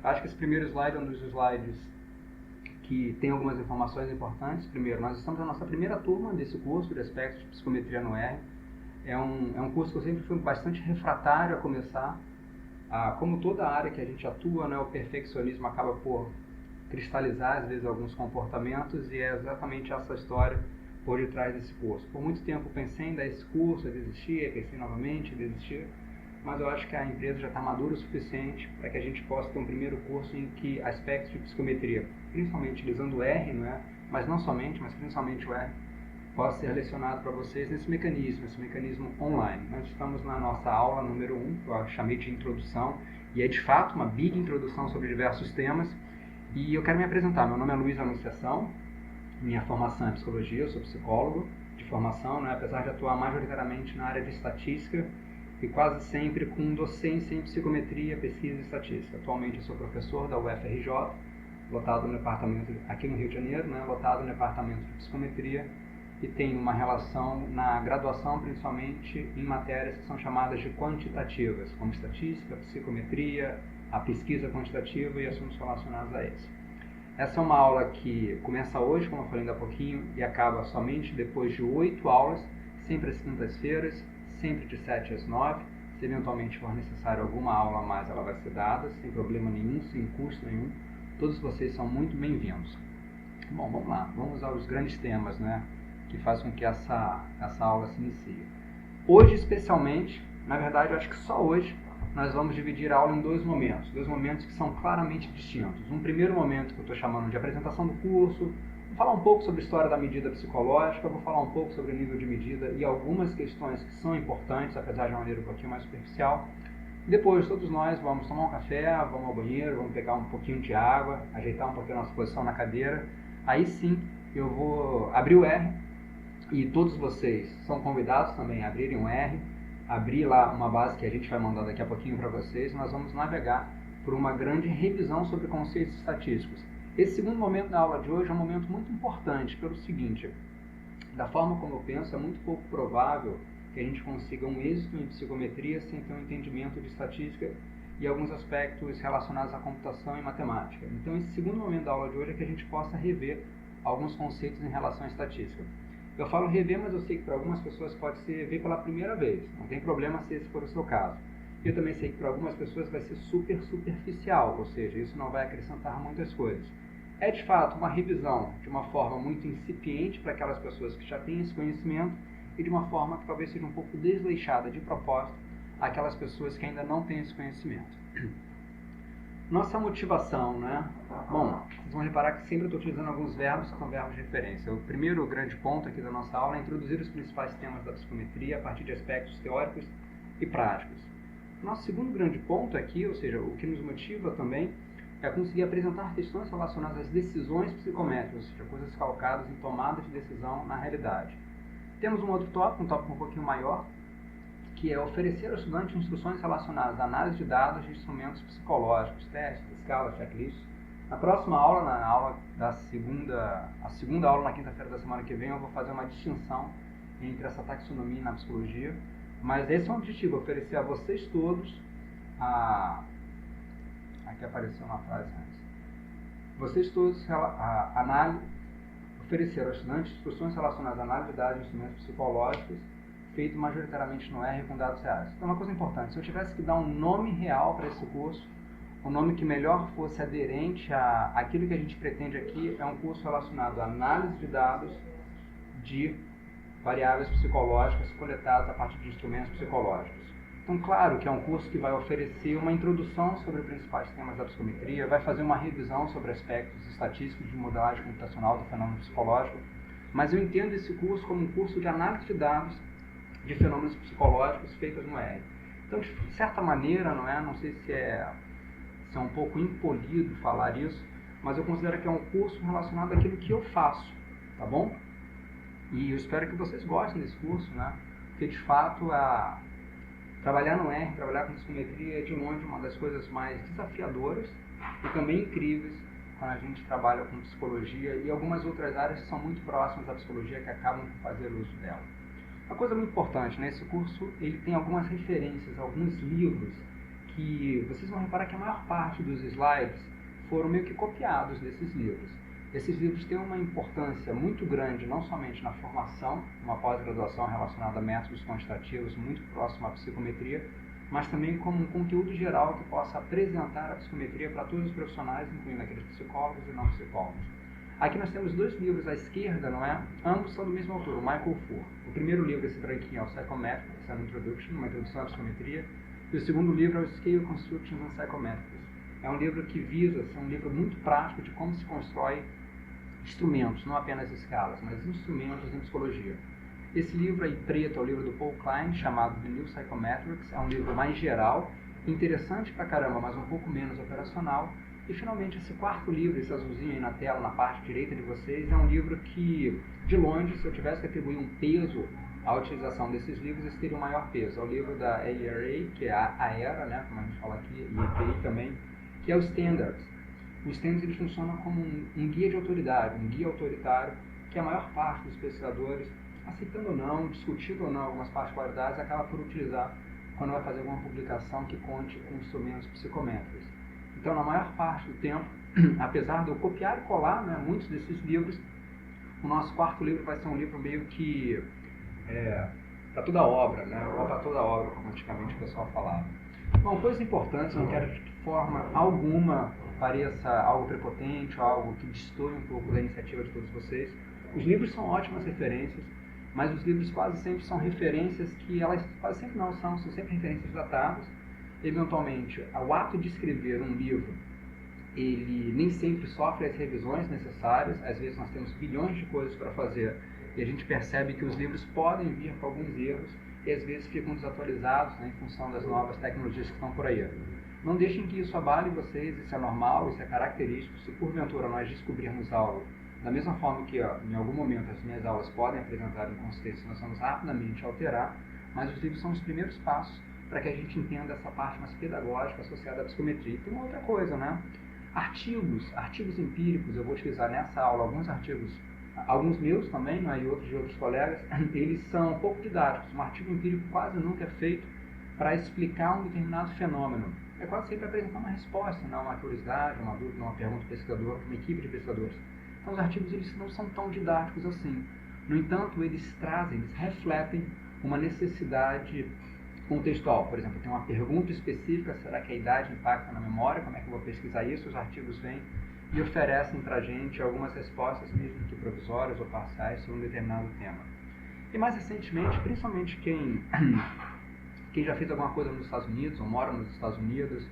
Acho que esse primeiro slide é um dos slides que tem algumas informações importantes. Primeiro, nós estamos na nossa primeira turma desse curso de aspectos de psicometria no R. É um curso que eu sempre fui bastante refratário a começar. Como toda área que a gente atua, né, o perfeccionismo acaba por cristalizar, às vezes, alguns comportamentos, e é exatamente essa história por detrás desse curso. Por muito tempo pensei em dar esse curso, desistir, pensei novamente em desistir, mas eu acho que a empresa já está madura o suficiente para que a gente possa ter um primeiro curso em que aspectos de psicometria, principalmente utilizando o R, não é? Mas não somente, mas principalmente o R, possa ser lecionado para vocês nesse mecanismo online. Nós estamos na nossa aula número 1, que eu chamei de introdução, e é de fato uma big introdução sobre diversos temas, e eu quero me apresentar. Meu nome é Luiz Anunciação, minha formação é psicologia, eu sou psicólogo de formação, né? Apesar de atuar majoritariamente na área de estatística e quase sempre com docência em psicometria, pesquisa e estatística. Atualmente eu sou professor da UFRJ, lotado no departamento, aqui no Rio de Janeiro, né? Lotado no departamento de psicometria, e tenho uma relação na graduação, principalmente em matérias que são chamadas de quantitativas, como estatística, psicometria, a pesquisa quantitativa e assuntos relacionados a isso. Essa é uma aula que começa hoje, como eu falei ainda há pouquinho, e acaba somente depois de 8 aulas, sempre às quintas-feiras, sempre de 7 às 9. Se eventualmente for necessário alguma aula a mais, ela vai ser dada, sem problema nenhum, sem custo nenhum. Todos vocês são muito bem-vindos. Bom, vamos lá, vamos aos grandes temas, né, que fazem com que essa aula se inicie. Hoje, especialmente, na verdade, eu acho que só hoje, nós vamos dividir a aula em dois momentos que são claramente distintos. Um primeiro momento que eu estou chamando de apresentação do curso, vou falar um pouco sobre a história da medida psicológica, vou falar um pouco sobre o nível de medida e algumas questões que são importantes, apesar de uma maneira um pouquinho mais superficial. Depois, todos nós vamos tomar um café, vamos ao banheiro, vamos pegar um pouquinho de água, ajeitar um pouquinho a nossa posição na cadeira. Aí sim, eu vou abrir o R, e todos vocês são convidados também a abrirem um R, abrir lá uma base que a gente vai mandar daqui a pouquinho para vocês. Nós vamos navegar por uma grande revisão sobre conceitos estatísticos. Esse segundo momento da aula de hoje é um momento muito importante, pelo seguinte: da forma como eu penso, é muito pouco provável que a gente consiga um êxito em psicometria sem ter um entendimento de estatística e alguns aspectos relacionados à computação e matemática. Então, esse segundo momento da aula de hoje é que a gente possa rever alguns conceitos em relação à estatística. Eu falo rever, mas eu sei que para algumas pessoas pode ser ver pela primeira vez. Não tem problema se esse for o seu caso. Eu também sei que para algumas pessoas vai ser super superficial, ou seja, isso não vai acrescentar muitas coisas. É de fato uma revisão de uma forma muito incipiente para aquelas pessoas que já têm esse conhecimento e de uma forma que talvez seja um pouco desleixada de propósito àquelas pessoas que ainda não têm esse conhecimento. Nossa motivação, né? Bom, vocês vão reparar que sempre eu estou utilizando alguns verbos que são verbos de referência. O primeiro grande ponto aqui da nossa aula é introduzir os principais temas da psicometria a partir de aspectos teóricos e práticos. Nosso segundo grande ponto aqui, ou seja, o que nos motiva também, é conseguir apresentar questões relacionadas às decisões psicométricas, ou seja, coisas calcadas em tomada de decisão na realidade. Temos um outro tópico, um tópico um pouquinho maior, que é oferecer ao estudante instruções relacionadas à análise de dados de instrumentos psicológicos, testes, escalas, checklists. Na próxima aula, na aula da a segunda aula na quinta-feira da semana que vem, eu vou fazer uma distinção entre essa taxonomia na psicologia, mas esse é o objetivo, oferecer a vocês todos aqui apareceu uma frase antes. Vocês todos oferecer aos estudantes instruções relacionadas à análise de dados de instrumentos psicológicos, feito majoritariamente no R com dados reais. Então, uma coisa importante, se eu tivesse que dar um nome real para esse curso, um nome que melhor fosse aderente àquilo que a gente pretende aqui, é um curso relacionado à análise de dados de variáveis psicológicas coletadas a partir de instrumentos psicológicos. Então, claro que é um curso que vai oferecer uma introdução sobre os principais temas da psicometria, vai fazer uma revisão sobre aspectos estatísticos de modelagem computacional do fenômeno psicológico, mas eu entendo esse curso como um curso de análise de dados de fenômenos psicológicos feitos no R. Então, de certa maneira, não sei se é um pouco impolido falar isso, mas eu considero que é um curso relacionado àquilo que eu faço, tá bom? E eu espero que vocês gostem desse curso, né? Porque, de fato, trabalhar no R, trabalhar com psicometria é de longe uma das coisas mais desafiadoras e também incríveis quando a gente trabalha com psicologia e algumas outras áreas que são muito próximas à psicologia que acabam por fazer uso dela. Uma coisa muito importante, né? Esse curso ele tem algumas referências, alguns livros que vocês vão reparar que a maior parte dos slides foram meio que copiados desses livros. Esses livros têm uma importância muito grande, não somente na formação, uma pós-graduação relacionada a métodos quantitativos, muito próximo à psicometria, mas também como um conteúdo geral que possa apresentar a psicometria para todos os profissionais, incluindo aqueles psicólogos e não psicólogos. Aqui nós temos dois livros à esquerda, não é? Ambos são do mesmo autor, o Michael Furr. O primeiro livro, esse branquinho, é o Psychometrics, an Introduction, uma introdução à psicometria, e o segundo livro é o Scale Constructions and Psychometrics. É um livro que visa ser um livro muito prático de como se constrói instrumentos, não apenas escalas, mas instrumentos em psicologia. Esse livro aí preto é o livro do Paul Klein, chamado The New Psychometrics. É um livro mais geral, interessante pra caramba, mas um pouco menos operacional. E finalmente esse quarto livro, esse azulzinho aí na tela, na parte direita de vocês, é um livro que, de longe, se eu tivesse que atribuir um peso à utilização desses livros, esse teria um maior peso. É o livro da AERA, que é a ERA, né, como a gente fala aqui, e EPI também, que é o Standards. Os standards eles funcionam como um guia de autoridade, um guia autoritário, que a maior parte dos pesquisadores, aceitando ou não, discutindo ou não algumas particularidades, acaba por utilizar quando vai fazer alguma publicação que conte com instrumentos psicométricos. Então, na maior parte do tempo, apesar de eu copiar e colar, né, muitos desses livros, o nosso quarto livro vai ser um livro meio que para toda a obra, né, ou para toda a obra, como antigamente o pessoal falava. Bom, coisas importantes, não quero de forma alguma pareça algo prepotente ou algo que destoe um pouco da iniciativa de todos vocês. Os livros são ótimas referências, mas os livros quase sempre são referências que elas quase sempre não são sempre referências datadas. Eventualmente, o ato de escrever um livro, ele nem sempre sofre as revisões necessárias. Às vezes nós temos bilhões de coisas para fazer e a gente percebe que os livros podem vir com alguns erros e às vezes ficam desatualizados, né, em função das novas tecnologias que estão por aí. Não deixem que isso abale vocês, isso é normal, isso é característico. Se porventura nós descobrirmos algo, da mesma forma que em algum momento as minhas aulas podem apresentar inconsistências, nós vamos rapidamente alterar, mas os livros são os primeiros passos para que a gente entenda essa parte mais pedagógica associada à psicometria. E tem uma outra coisa, né? Artigos empíricos, eu vou utilizar nessa aula alguns artigos, alguns meus também, né, e outros de outros colegas, eles são pouco didáticos. Um artigo empírico quase nunca é feito para explicar um determinado fenômeno. É quase sempre apresentar uma resposta, não uma curiosidade, uma dúvida, uma pergunta do pesquisador, uma equipe de pesquisadores. Então os artigos eles não são tão didáticos assim. No entanto, eles refletem uma necessidade contextual. Por exemplo, tem uma pergunta específica, será que a idade impacta na memória? Como é que eu vou pesquisar isso? Os artigos vêm e oferecem para a gente algumas respostas, mesmo que provisórias ou parciais, sobre um determinado tema. E mais recentemente, principalmente quem já fez alguma coisa nos Estados Unidos, ou mora nos Estados Unidos,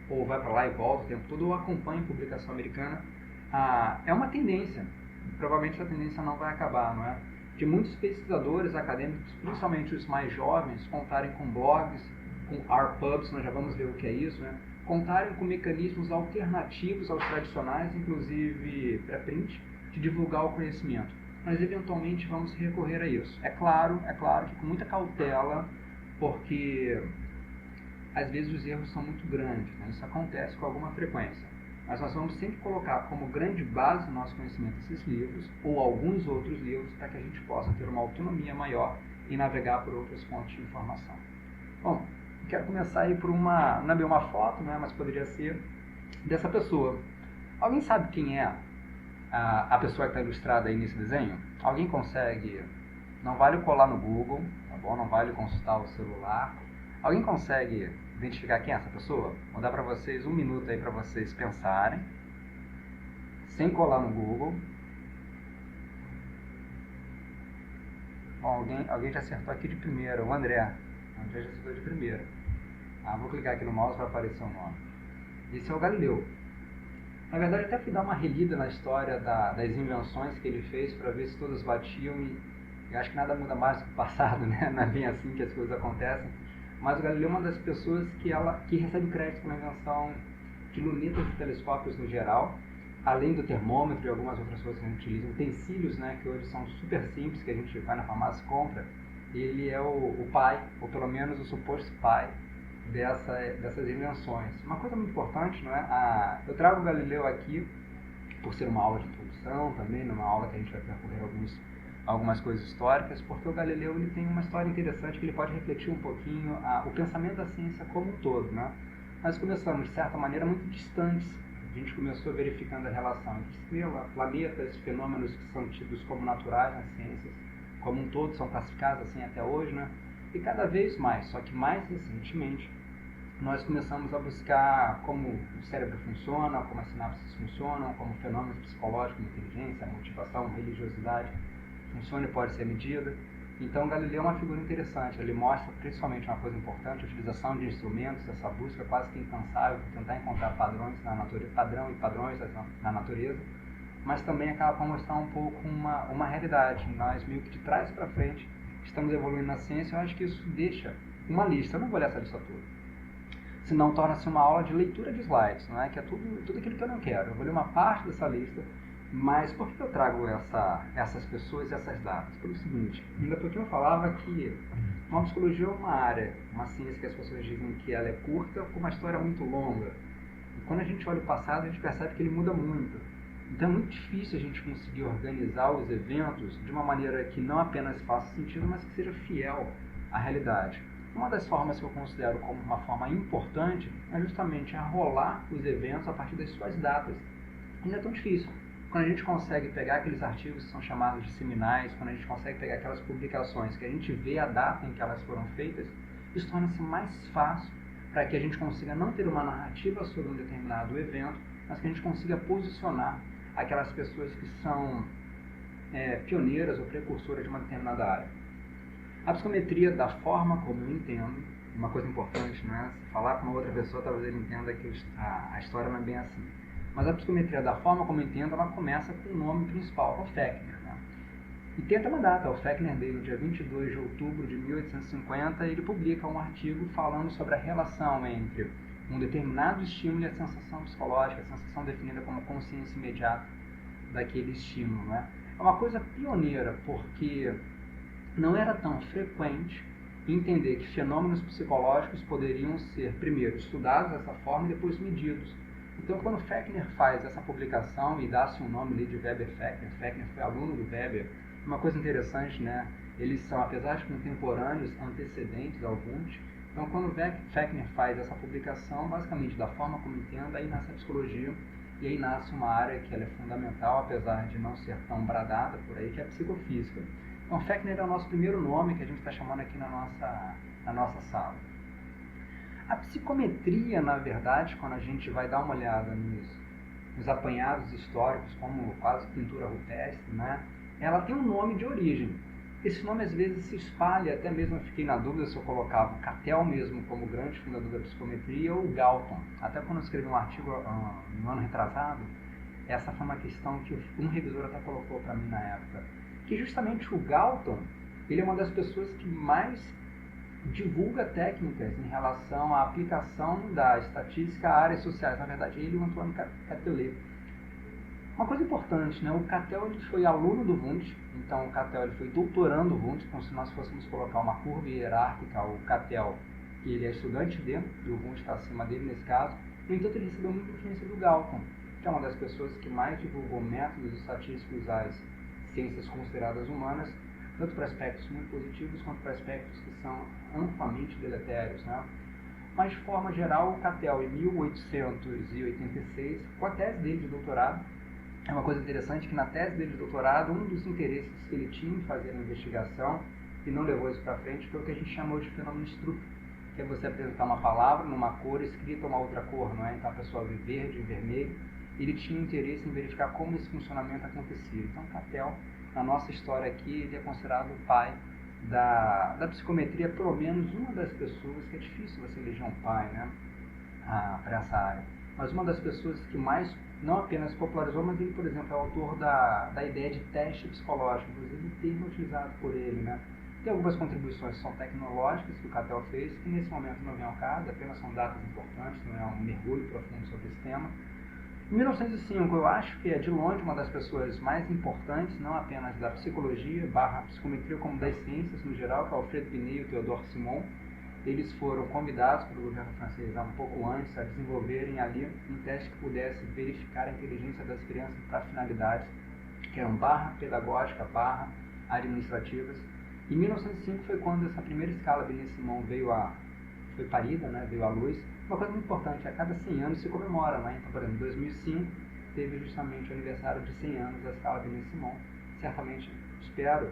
ou vai para lá e volta o tempo todo, ou acompanha a publicação americana, é uma tendência, provavelmente essa tendência não vai acabar, não é? De muitos pesquisadores acadêmicos, principalmente os mais jovens, contarem com blogs, com RPubs, nós já vamos ver o que é isso, né? Contarem com mecanismos alternativos aos tradicionais, inclusive pré-print, de divulgar o conhecimento. Mas eventualmente vamos recorrer a isso. É claro que com muita cautela, porque às vezes os erros são muito grandes, né? Isso acontece com alguma frequência. Mas nós vamos sempre colocar como grande base do nosso conhecimento esses livros, ou alguns outros livros, para que a gente possa ter uma autonomia maior e navegar por outras fontes de informação. Bom, quero começar aí por não é bem uma foto, né, mas poderia ser dessa pessoa. Alguém sabe quem é a pessoa que está ilustrada aí nesse desenho? Alguém consegue? Não vale colar no Google, tá bom? Não vale consultar o celular. Alguém consegue identificar quem é essa pessoa? Vou dar para vocês um minuto aí para vocês pensarem, sem colar no Google. Bom, alguém já acertou aqui de primeira, o André. O André já acertou de primeira. Vou clicar aqui no mouse para aparecer o nome. Esse é o Galileu. Na verdade, até fui dar uma relida na história das invenções que ele fez para ver se todas batiam e acho que nada muda mais do que o passado, né? Não é bem assim que as coisas acontecem. Mas o Galileu é uma das pessoas que recebe crédito pela invenção de lunetas e telescópios no geral, além do termômetro e algumas outras coisas que a gente utiliza, utensílios, né, que hoje são super simples, que a gente vai na farmácia e compra. Ele é o pai, ou pelo menos o suposto pai, dessas invenções. Uma coisa muito importante, não é? Eu trago o Galileu aqui por ser uma aula de introdução também, numa aula que a gente vai percorrer algumas coisas históricas, porque o Galileu ele tem uma história interessante que ele pode refletir um pouquinho o pensamento da ciência como um todo, né? nós começamos, de certa maneira, muito distantes. A gente começou verificando a relação entre estrela, planetas, fenômenos que são tidos como naturais nas ciências, como um todo, são classificados assim até hoje, né? E cada vez mais, só que mais recentemente, nós começamos a buscar como o cérebro funciona, como as sinapses funcionam, como fenômenos psicológicos, inteligência, motivação, religiosidade funciona e pode ser medida. Então Galileu é uma figura interessante, ele mostra principalmente uma coisa importante, a utilização de instrumentos, essa busca quase que incansável por tentar encontrar padrões na natureza, padrões na natureza, mas também acaba por mostrar um pouco uma realidade. Nós meio que de trás para frente estamos evoluindo na ciência, eu acho que isso deixa uma lista, eu não vou ler essa lista toda, senão torna-se uma aula de leitura de slides, não é? Que é tudo aquilo que eu não quero. Eu vou ler uma parte dessa lista, mas por que eu trago essas pessoas e essas datas? Pelo seguinte, ainda porque eu falava que a psicologia é uma área, uma ciência que as pessoas dizem que ela é curta, com uma história muito longa. E quando a gente olha o passado, a gente percebe que ele muda muito. Então é muito difícil a gente conseguir organizar os eventos de uma maneira que não apenas faça sentido, mas que seja fiel à realidade. Uma das formas que eu considero como uma forma importante é justamente rolar os eventos a partir das suas datas. E não é tão difícil. Quando a gente consegue pegar aqueles artigos que são chamados de seminais, quando a gente consegue pegar aquelas publicações que a gente vê a data em que elas foram feitas, isso torna-se mais fácil para que a gente consiga não ter uma narrativa sobre um determinado evento, mas que a gente consiga posicionar aquelas pessoas que são pioneiras ou precursoras de uma determinada área. A psicometria, da forma como eu entendo, uma coisa importante, né? Se falar com uma outra pessoa, talvez ele entenda que a história não é bem assim. Mas a psicometria, da forma como eu entendo, ela começa com o nome principal, o Fechner. Né? E tem até uma data, o Fechner veio no dia 22 de outubro de 1850, ele publica um artigo falando sobre a relação entre um determinado estímulo e a sensação psicológica, a sensação definida como consciência imediata daquele estímulo. Né? É uma coisa pioneira, porque não era tão frequente entender que fenômenos psicológicos poderiam ser, primeiro, estudados dessa forma e depois medidos. Então, quando Fechner faz essa publicação e dá-se um nome ali de Weber-Fechner, Fechner foi aluno do Weber, uma coisa interessante, né? Eles são, apesar de contemporâneos, antecedentes ao Wundt. Então, quando Fechner faz essa publicação, basicamente, da forma como entendo, aí nasce a psicologia e aí nasce uma área que ela é fundamental, apesar de não ser tão bradada por aí, que é a psicofísica. Então, Fechner é o nosso primeiro nome que a gente está chamando aqui na nossa sala. A psicometria, na verdade, quando a gente vai dar uma olhada nos apanhados históricos, como quase pintura rupestre, né, ela tem um nome de origem. Esse nome às vezes se espalha, até mesmo eu fiquei na dúvida se eu colocava o Cattell mesmo como grande fundador da psicometria ou o Galton. Até quando eu escrevi um artigo no ano retrasado, essa foi uma questão que um revisor até colocou para mim na época. Que justamente o Galton, ele é uma das pessoas que mais divulga técnicas em relação à aplicação da estatística a áreas sociais. Na verdade, ele e o Antoine Catelet. Uma coisa importante, né? O Cattell ele foi aluno do Wundt, então o Cattell ele foi doutorando do Wundt, então se nós fôssemos colocar uma curva hierárquica, o Cattell, ele é estudante dentro, e o Wundt está acima dele nesse caso. No entanto, ele recebeu muita influência do Galton, que é uma das pessoas que mais divulgou métodos estatísticos às ciências consideradas humanas, tanto para aspectos muito positivos quanto para aspectos que são amplamente deletérios. Né? Mas, de forma geral, o Cattell, em 1886, com a tese dele de doutorado, é uma coisa interessante que na tese dele de doutorado, um dos interesses que ele tinha em fazer a investigação, e não levou isso para frente, foi o que a gente chamou de fenômeno Struth, que é você apresentar uma palavra numa cor escrita uma outra cor, não é? Então a pessoa vê verde, vermelho. Ele tinha interesse em verificar como esse funcionamento acontecia. Então, Cattell, na nossa história aqui, ele é considerado o pai da psicometria, pelo menos uma das pessoas, que é difícil você eleger um pai, né, para essa área, mas uma das pessoas que mais, não apenas popularizou, mas ele, por exemplo, é o autor da ideia de teste psicológico, inclusive o termo utilizado por ele, né. Tem algumas contribuições que são tecnológicas que o Cattell fez, que nesse momento não vem ao caso, apenas são datas importantes, não é um mergulho profundo sobre esse tema. Em 1905, eu acho que é de longe uma das pessoas mais importantes, não apenas da psicologia, psicometria, como das ciências no geral, que é o Alfred Binet e o Théodore Simon. Eles foram convidados pelo governo francês um pouco antes a desenvolverem ali um teste que pudesse verificar a inteligência das crianças para finalidades que eram pedagógica, administrativas. Em 1905 foi quando essa primeira escala Binet-Simon foi parida, né, veio à luz. Uma coisa muito importante, a cada 100 anos se comemora, né? Então, por exemplo, em 2005 teve justamente o aniversário de 100 anos da escala Benesse-Simon. Certamente, espero,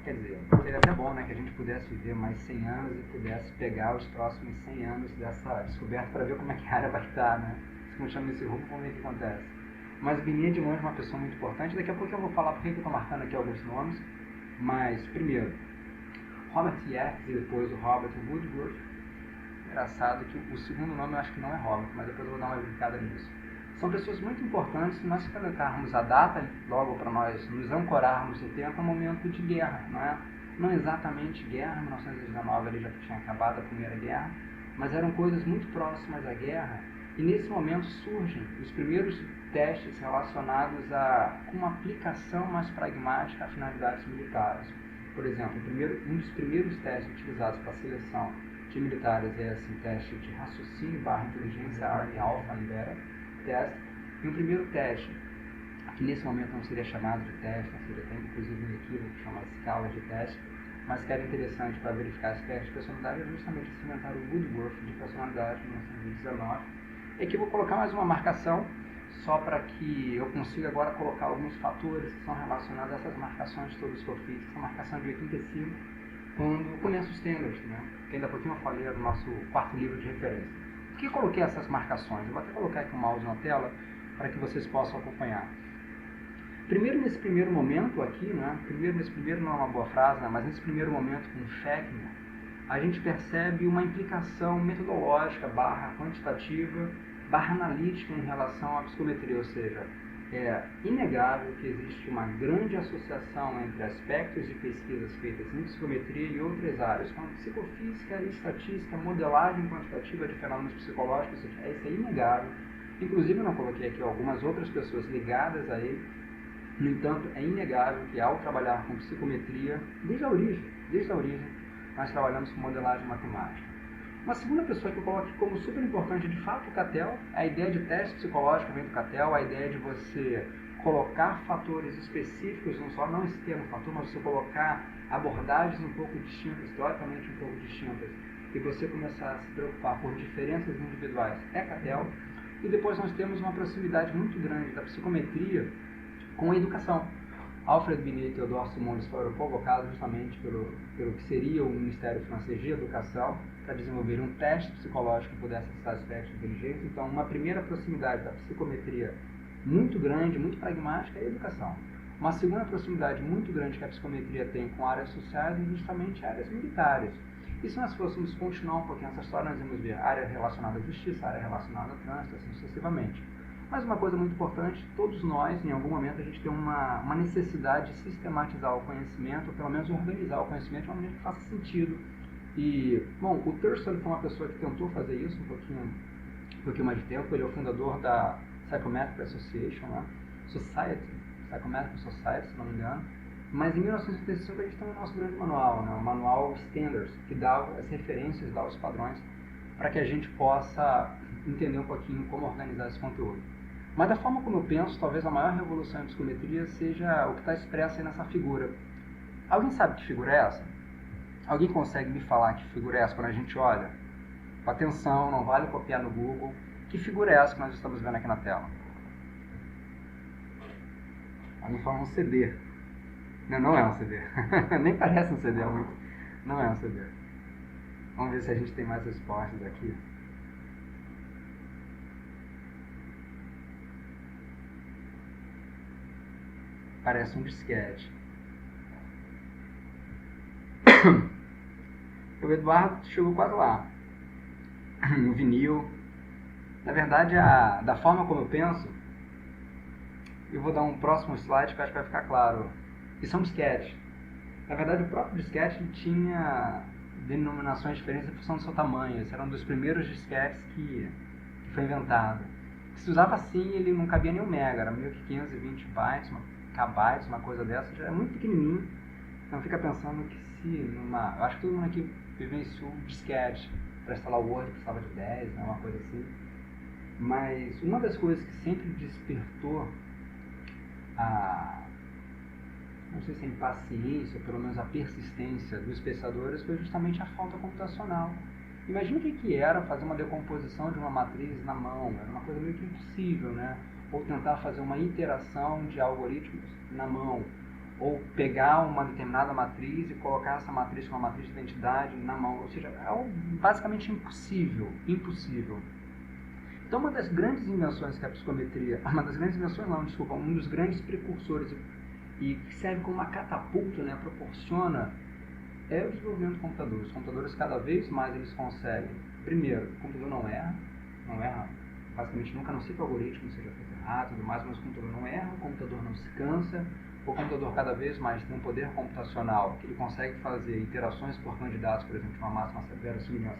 quer dizer, seria até bom, né, que a gente pudesse viver mais 100 anos e pudesse pegar os próximos 100 anos dessa descoberta para ver como é que a área vai estar, né? Se continuar nesse rumo, vamos ver o que acontece. Mas o Binet de longe é uma pessoa muito importante. Daqui a pouco eu vou falar porque eu estou marcando aqui alguns nomes. Mas, primeiro, Robert Yerkes e depois o Robert Woodruff. Engraçado que o segundo nome eu acho que não é Robert, mas depois eu vou dar uma brincada nisso. São pessoas muito importantes se nós colocarmos a data, logo para nós nos ancorarmos no tempo, é um momento de guerra, não é? Não exatamente guerra, em 1919 ele já tinha acabado a Primeira Guerra, mas eram coisas muito próximas à guerra, e nesse momento surgem os primeiros testes relacionados a uma aplicação mais pragmática a finalidades militares. Por exemplo, um dos primeiros testes utilizados para a seleção de militares é esse teste de raciocínio / inteligência, Army Alpha and Beta teste, e um primeiro teste, que nesse momento não seria chamado de teste, seria até inclusive um equívoco que chama escala de teste, mas que era interessante para verificar esse teste de personalidade, é justamente esse inventário Woodruff de personalidade de 1919. E aqui eu vou colocar mais uma marcação, só para que eu consiga agora colocar alguns fatores que são relacionados a essas marcações todas que eu fiz, essa marcação de 85, quando começo os standards, né? Que ainda há pouquinho eu falei do nosso quarto livro de referência. Por que eu coloquei essas marcações? Eu vou até colocar aqui o mouse na tela para que vocês possam acompanhar. Primeiro, nesse primeiro momento aqui, né? Nesse primeiro não é uma boa frase, né? Mas nesse primeiro momento com o Fechner, a gente percebe uma implicação metodológica / quantitativa / analítica em relação à psicometria, ou seja, é inegável que existe uma grande associação entre aspectos de pesquisas feitas em psicometria e outras áreas, como psicofísica, estatística, modelagem quantitativa de fenômenos psicológicos, isso é inegável. Inclusive eu não coloquei aqui algumas outras pessoas ligadas a ele. No entanto, é inegável que ao trabalhar com psicometria, desde a origem, nós trabalhamos com modelagem matemática. Uma segunda pessoa que eu coloco aqui como super importante, de fato, o Cattell. A ideia de teste psicológico vem do Cattell, a ideia de você colocar fatores específicos, não esse termo fator, mas você colocar abordagens um pouco distintas, teoricamente um pouco distintas, e você começar a se preocupar por diferenças individuais, é Cattell. E depois nós temos uma proximidade muito grande da psicometria com a educação. Alfred Binet e Theodore Simons foram convocados justamente pelo que seria o Ministério Francês de Educação para desenvolver um teste psicológico que pudesse acessar aspectos de inteligência. Então, uma primeira proximidade da psicometria muito grande, muito pragmática é a educação. Uma segunda proximidade muito grande que a psicometria tem com áreas sociais e justamente áreas militares. E se nós fôssemos continuar um pouquinho essa história, nós vamos ver área relacionada à justiça, área relacionada ao trânsito, assim sucessivamente. Mas uma coisa muito importante, todos nós, em algum momento, a gente tem uma necessidade de sistematizar o conhecimento, ou pelo menos organizar o conhecimento de uma maneira que faça sentido. E, bom, o Thurston foi uma pessoa que tentou fazer isso um pouquinho mais de tempo. Ele é o fundador da Psychometric Association, né? Psychometric Society, se não me engano. Mas em 1985 a gente tem o nosso grande manual, né? O manual Standards, que dá as referências, dá os padrões, para que a gente possa entender um pouquinho como organizar esse conteúdo. Mas da forma como eu penso, talvez a maior revolução em psicometria seja o que está expresso aí nessa figura. Alguém sabe que figura é essa? Alguém consegue me falar que figura é essa quando a gente olha? Atenção, não vale copiar no Google. Que figura é essa que nós estamos vendo aqui na tela? Alguém fala um CD. Não é um CD. Nem parece um CD, muito. Não é um CD. Vamos ver se a gente tem mais respostas aqui. Parece um disquete. O Eduardo chegou quase lá. No vinil. Na verdade, da forma como eu penso, eu vou dar um próximo slide que eu acho que vai ficar claro. Isso é um disquete. Na verdade, o próprio disquete tinha denominações diferentes em função do seu tamanho. Esse era um dos primeiros disquetes que foi inventado. Se usava assim, ele não cabia nem 1 mega, era 1520 bytes, kbytes, uma coisa dessa, já é muito pequenininho. Então fica pensando que eu acho que todo mundo aqui vivenciou um disquete para instalar o Word, precisava de 10, né, uma coisa assim. Mas uma das coisas que sempre despertou não sei se a impaciência, ou pelo menos a persistência dos pensadores, foi justamente a falta computacional. Imagina o que era fazer uma decomposição de uma matriz na mão, era uma coisa meio que impossível, né? Ou tentar fazer uma iteração de algoritmos na mão, ou pegar uma determinada matriz e colocar essa matriz com uma matriz de identidade na mão, ou seja, é algo basicamente impossível. Então uma das grandes invenções que a psicometria, um dos grandes precursores e que serve como uma catapulta, né, proporciona, é o desenvolvimento de computadores. Os computadores cada vez mais eles conseguem, primeiro, o computador não erra, basicamente nunca, a não ser que o algoritmo seja feito errado e tudo mais, mas o computador não erra, o computador não se cansa, o computador cada vez mais tem um poder computacional que ele consegue fazer iterações por candidatos, por exemplo, de uma máxima verossimilhança,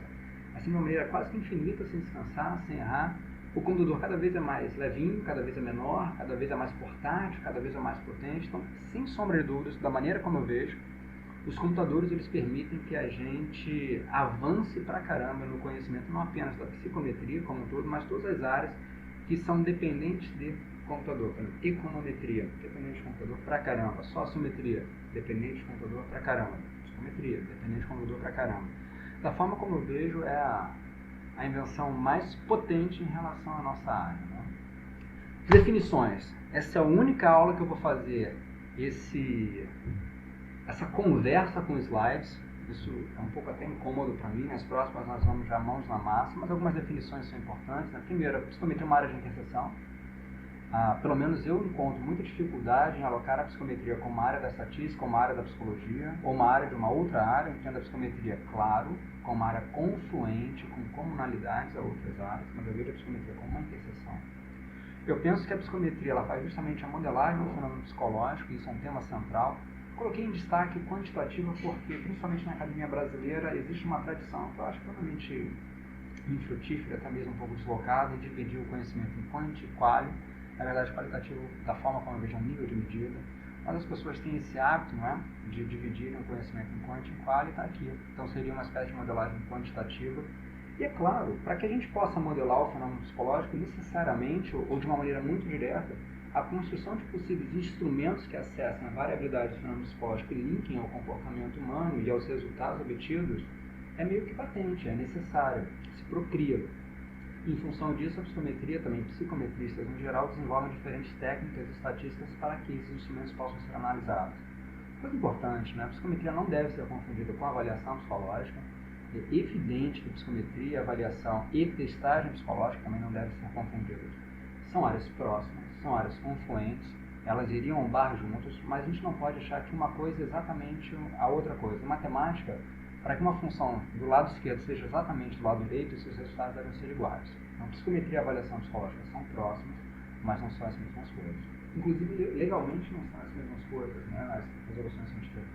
assim de uma maneira quase que infinita, sem descansar, sem errar. O computador cada vez é mais levinho, cada vez é menor, cada vez é mais portátil, cada vez é mais potente. Então, sem sombra de dúvidas, da maneira como eu vejo, os computadores eles permitem que a gente avance pra caramba no conhecimento, não apenas da psicometria como um todo, mas todas as áreas que são dependentes de computador. Por exemplo, econometria, dependente de computador pra caramba. Sociometria, dependente de computador pra caramba. Psicometria, dependente de computador pra caramba. Da forma como eu vejo, é a invenção mais potente em relação à nossa área. Né? Definições. Essa é a única aula que eu vou fazer essa conversa com slides. Isso é um pouco até incômodo para mim. Nas próximas nós vamos já mãos na massa, mas algumas definições são importantes. Né? Primeiro, a psicometria é uma área de interseção. Pelo menos eu encontro muita dificuldade em alocar a psicometria como uma área da estatística, como uma área da psicologia, ou uma área de uma outra área. Eu entendo a psicometria, claro, como uma área confluente, com comunalidades a outras áreas, mas eu vejo a psicometria como uma interseção. Eu penso que a psicometria ela faz justamente a modelagem do fenômeno psicológico, e isso é um tema central. Coloquei em destaque quantitativa porque, principalmente na academia brasileira, existe uma tradição que eu acho totalmente infrutífera, até mesmo um pouco deslocada, em dividir o conhecimento em quanti e quali. Na verdade, qualitativo da forma como eu vejo um nível de medida, mas as pessoas têm esse hábito, não é, de dividirem o conhecimento em quanti e quali, está aqui. Então seria uma espécie de modelagem quantitativa. E é claro, para que a gente possa modelar o fenômeno psicológico necessariamente, ou de uma maneira muito direta, a construção de possíveis instrumentos que acessem a variabilidade do fenômeno psicológico e linkem ao comportamento humano e aos resultados obtidos é meio que patente, é necessário, se procria. Em função disso, a psicometria, também psicometristas em geral, desenvolvem diferentes técnicas e estatísticas para que esses instrumentos possam ser analisados. Coisa importante, né? A psicometria não deve ser confundida com a avaliação psicológica. É evidente que psicometria, avaliação e testagem psicológica também não devem ser confundidas. São áreas próximas, são áreas confluentes, elas iriam andar juntas, mas a gente não pode achar que uma coisa é exatamente a outra coisa. Em matemática, para que uma função do lado esquerdo seja exatamente do lado direito, esses resultados devem ser iguais. Então, psicometria e avaliação psicológica são próximas, mas não são as mesmas coisas. Inclusive, legalmente não são as mesmas coisas, né? As resoluções são diferentes.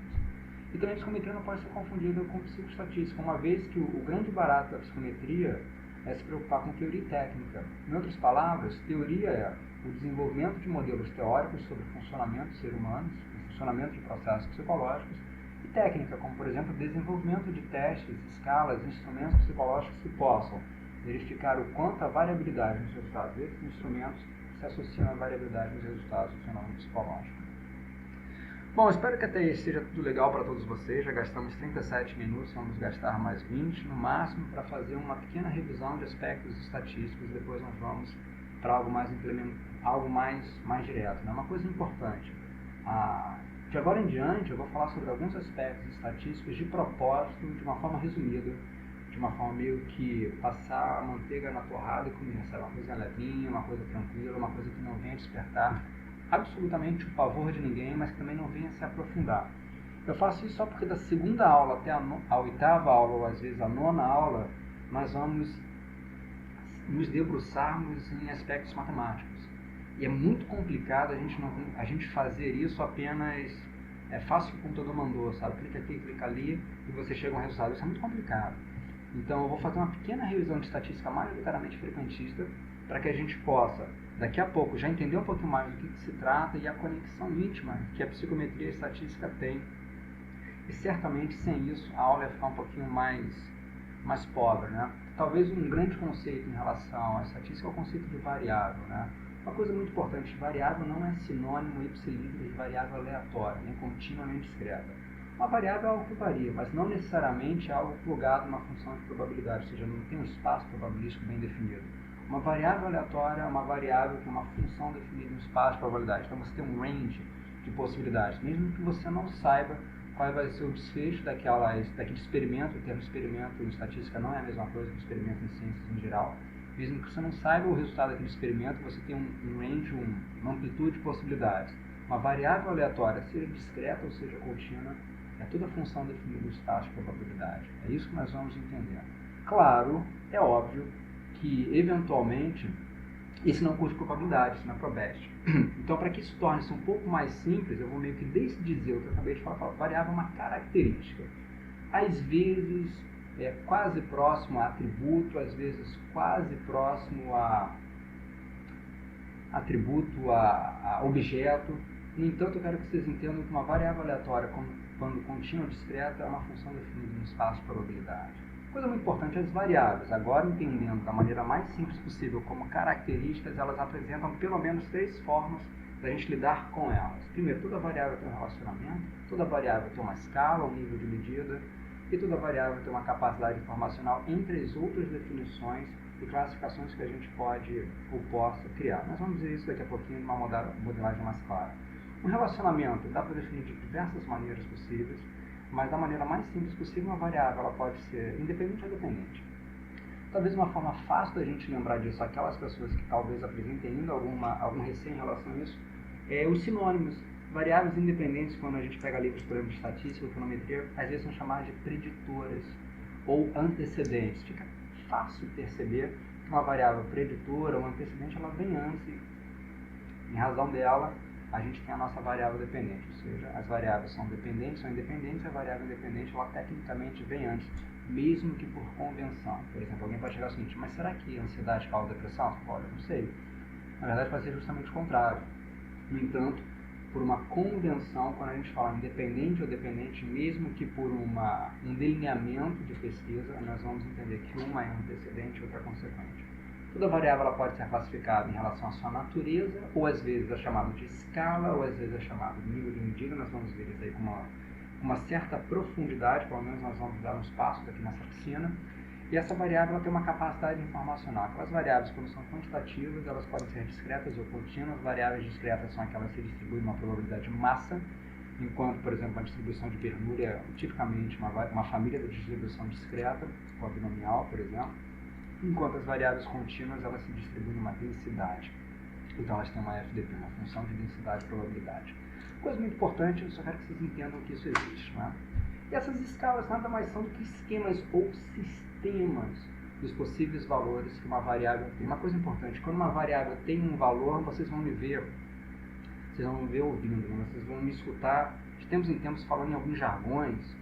E também a psicometria não pode ser confundida com psicoestatística, uma vez que o grande barato da psicometria é se preocupar com teoria e técnica. Em outras palavras, teoria é o desenvolvimento de modelos teóricos sobre o funcionamento do ser humano, o funcionamento de processos psicológicos, e técnica, como por exemplo o desenvolvimento de testes, escalas, instrumentos psicológicos que possam verificar o quanto a variabilidade nos resultados desses instrumentos se associa à variabilidade nos resultados do fenômeno psicológico. Bom, espero que até aí esteja tudo legal para todos vocês. Já gastamos 37 minutos, vamos gastar mais 20 no máximo para fazer uma pequena revisão de aspectos estatísticos. Depois nós vamos para algo mais direto, né? Uma coisa importante. De agora em diante, eu vou falar sobre alguns aspectos estatísticos de propósito, de uma forma resumida, de uma forma meio que passar a manteiga na torrada e comer, sabe? Uma coisa levinha, uma coisa tranquila, uma coisa que não venha despertar absolutamente o pavor de ninguém, mas que também não venha se aprofundar. Eu faço isso só porque da segunda aula até a oitava aula, ou às vezes a nona aula, nós vamos nos debruçarmos em aspectos matemáticos. E é muito complicado a gente fazer isso apenas faça o que o computador mandou, sabe? Clica aqui, clica ali e você chega a um resultado. Isso é muito complicado. Então eu vou fazer uma pequena revisão de estatística majoritariamente frequentista para que a gente possa, daqui a pouco, já entender um pouquinho mais do que se trata e a conexão íntima que a psicometria e a estatística têm. E certamente sem isso a aula ia ficar um pouquinho mais pobre, né? Talvez um grande conceito em relação à estatística é o conceito de variável, né? Uma coisa muito importante, variável não é sinônimo ipsilíquo de variável aleatória, nem contínua nem discreta. Uma variável é algo que varia, mas não necessariamente é algo plugado numa função de probabilidade, ou seja, não tem um espaço probabilístico bem definido. Uma variável aleatória é uma variável que é uma função definida em um espaço de probabilidade. Então você tem um range de possibilidades, mesmo que você não saiba qual vai ser o desfecho daquele experimento. O termo experimento em estatística não é a mesma coisa que experimento em ciências em geral. Mesmo que você não saiba o resultado daquele experimento, você tem um range, uma amplitude de possibilidades. Uma variável aleatória, seja discreta ou seja contínua, é toda função definida no espaço de probabilidade. É isso que nós vamos entender. Claro, é óbvio que, eventualmente, esse não é um curso de probabilidade, isso não é probabilidade. Então, para que isso torne-se um pouco mais simples, eu vou meio que dizer o que eu acabei de falar, variável é uma característica. Às vezes, é quase próximo a atributo, às vezes quase próximo a atributo, a objeto. No entanto, eu quero que vocês entendam que uma variável aleatória, quando contínua ou discreta, é uma função definida no espaço de probabilidade. Coisa muito importante, as variáveis, agora entendendo da maneira mais simples possível como características, elas apresentam pelo menos 3 formas da gente lidar com elas. Primeiro, toda variável tem um relacionamento, toda variável tem uma escala, um nível de medida, e toda variável tem uma capacidade informacional, entre as outras definições e classificações que a gente pode ou possa criar. Nós vamos ver isso daqui a pouquinho de uma modelagem mais clara. Um relacionamento dá para definir de diversas maneiras possíveis, mas da maneira mais simples possível, uma variável ela pode ser independente ou dependente. Talvez uma forma fácil da gente lembrar disso, aquelas pessoas que talvez apresentem ainda algum receio em relação a isso, é os sinônimos. Variáveis independentes, quando a gente pega livros, por exemplo, de estatística ou econometria, às vezes são chamadas de preditoras ou antecedentes. Fica fácil perceber que uma variável preditora ou antecedente, ela vem antes. Em razão dela, a gente tem a nossa variável dependente, ou seja, as variáveis são dependentes ou independentes, a variável independente, ela tecnicamente vem antes, mesmo que por convenção. Por exemplo, alguém pode chegar ao seguinte, mas será que a ansiedade causa depressão? Olha, não sei. Na verdade, pode ser justamente o contrário. No entanto, por uma convenção, quando a gente fala independente ou dependente, mesmo que por um delineamento de pesquisa, nós vamos entender que uma é antecedente e outra é consequente. Toda variável ela pode ser classificada em relação à sua natureza, ou às vezes é chamada de escala, ou às vezes é chamada de nível de medida. Nós vamos ver isso aí com uma certa profundidade, pelo menos nós vamos dar uns passos aqui nessa piscina. E essa variável ela tem uma capacidade informacional. Aquelas variáveis, quando são quantitativas, elas podem ser discretas ou contínuas. Variáveis discretas são aquelas que se distribuem numa probabilidade massa, enquanto, por exemplo, a distribuição de Bernoulli é tipicamente uma família de distribuição discreta, ou binomial, por exemplo, enquanto as variáveis contínuas elas se distribuem numa densidade. Então elas têm uma FDP, uma função de densidade e probabilidade. Coisa muito importante, eu só quero que vocês entendam que isso existe, né? E essas escalas nada mais são do que esquemas ou sistemas dos possíveis valores que uma variável tem. Uma coisa importante, quando uma variável tem um valor, vocês vão me ver ouvindo, né? Vocês vão me escutar de tempos em tempos falando em alguns jargões,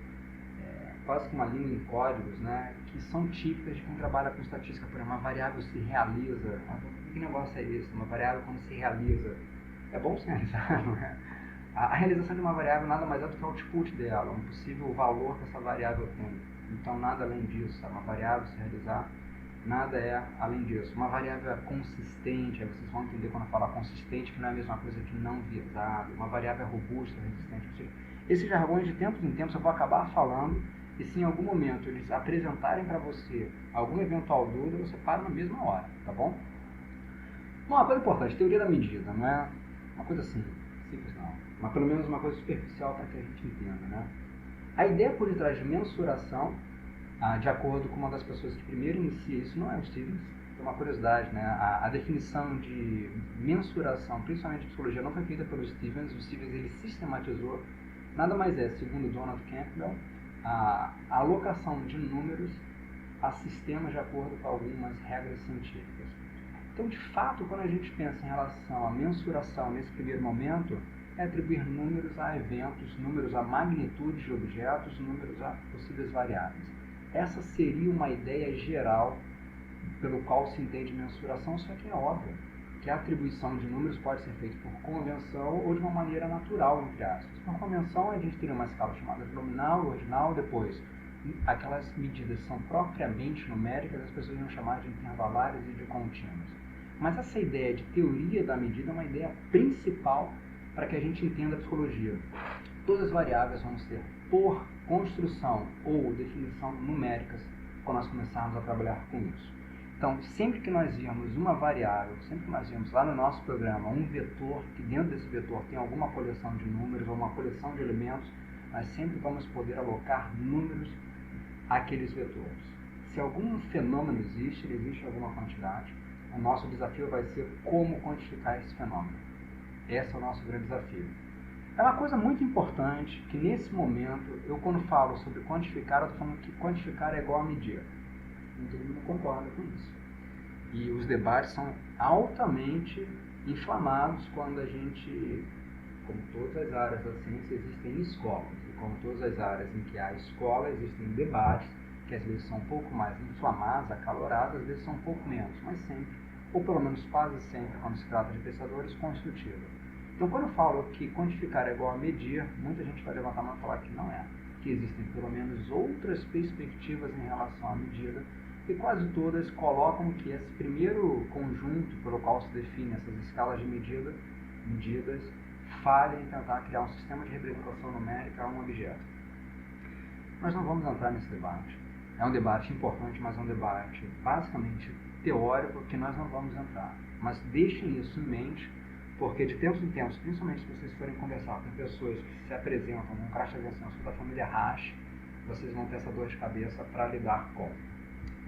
quase que uma língua em códigos, né, que são típicas de quem trabalha com estatística. Por exemplo, uma variável se realiza. Que negócio é esse? Uma variável quando se realiza. É bom se realizar, não é? A realização de uma variável nada mais é do que o output dela, um possível valor que essa variável tem. Então, nada além disso. Uma variável se realizar, nada é além disso. Uma variável é consistente, aí vocês vão entender quando eu falar consistente, que não é a mesma coisa que não viável. Uma variável é robusta, resistente. Esses jargões, de tempos em tempos, eu vou acabar falando, e se em algum momento eles apresentarem para você alguma eventual dúvida, você para na mesma hora, tá bom? Bom, uma coisa importante, teoria da medida, não é uma coisa assim, simples não, mas pelo menos uma coisa superficial para que a gente entenda, né? A ideia por detrás de mensuração, de acordo com uma das pessoas que primeiro inicia isso, não é o Stevens, é uma curiosidade, né? A definição de mensuração, principalmente de psicologia, não foi feita pelo Stevens. O Stevens ele sistematizou, nada mais é, segundo Donald Campbell, a alocação de números a sistemas de acordo com algumas regras científicas. Então, de fato, quando a gente pensa em relação à mensuração nesse primeiro momento, é atribuir números a eventos, números a magnitudes de objetos, números a possíveis variáveis. Essa seria uma ideia geral pelo qual se entende mensuração, só que é óbvio que a atribuição de números pode ser feita por convenção ou de uma maneira natural, entre aspas. Por convenção, a gente teria uma escala chamada de nominal, ordinal, depois aquelas medidas são propriamente numéricas, as pessoas iam chamar de intervalares e de contínuas. Mas essa ideia de teoria da medida é uma ideia principal para que a gente entenda a psicologia. Todas as variáveis vão ser por construção ou definição numéricas quando nós começarmos a trabalhar com isso. Então, sempre que nós virmos uma variável, sempre que nós virmos lá no nosso programa um vetor, que dentro desse vetor tem alguma coleção de números ou uma coleção de elementos, nós sempre vamos poder alocar números àqueles vetores. Se algum fenômeno existe, ele existe em alguma quantidade, o nosso desafio vai ser como quantificar esse fenômeno. Esse é o nosso grande desafio. É uma coisa muito importante que nesse momento, eu quando falo sobre quantificar, eu estou falando que quantificar é igual a medir. Nem todo mundo concorda com isso. E os debates são altamente inflamados quando a gente, como todas as áreas da ciência, existem escolas. E como todas as áreas em que há escola, existem debates que às vezes são um pouco mais inflamados, acalorados, às vezes são um pouco menos, mas sempre, ou pelo menos quase sempre, quando se trata de pensadores, construtivos. Então, quando eu falo que quantificar é igual a medir, muita gente vai levantar a mão e falar que não é. Que existem pelo menos outras perspectivas em relação à medida, e quase todas colocam que esse primeiro conjunto pelo qual se define essas escalas de medidas falha em tentar criar um sistema de representação numérica a um objeto. Nós não vamos entrar nesse debate. É um debate importante, mas é um debate basicamente teórico que nós não vamos entrar. Mas deixem isso em mente, porque de tempos em tempos, principalmente se vocês forem conversar com pessoas que se apresentam num caixa de atenção da família Hash, vocês vão ter essa dor de cabeça para lidar com.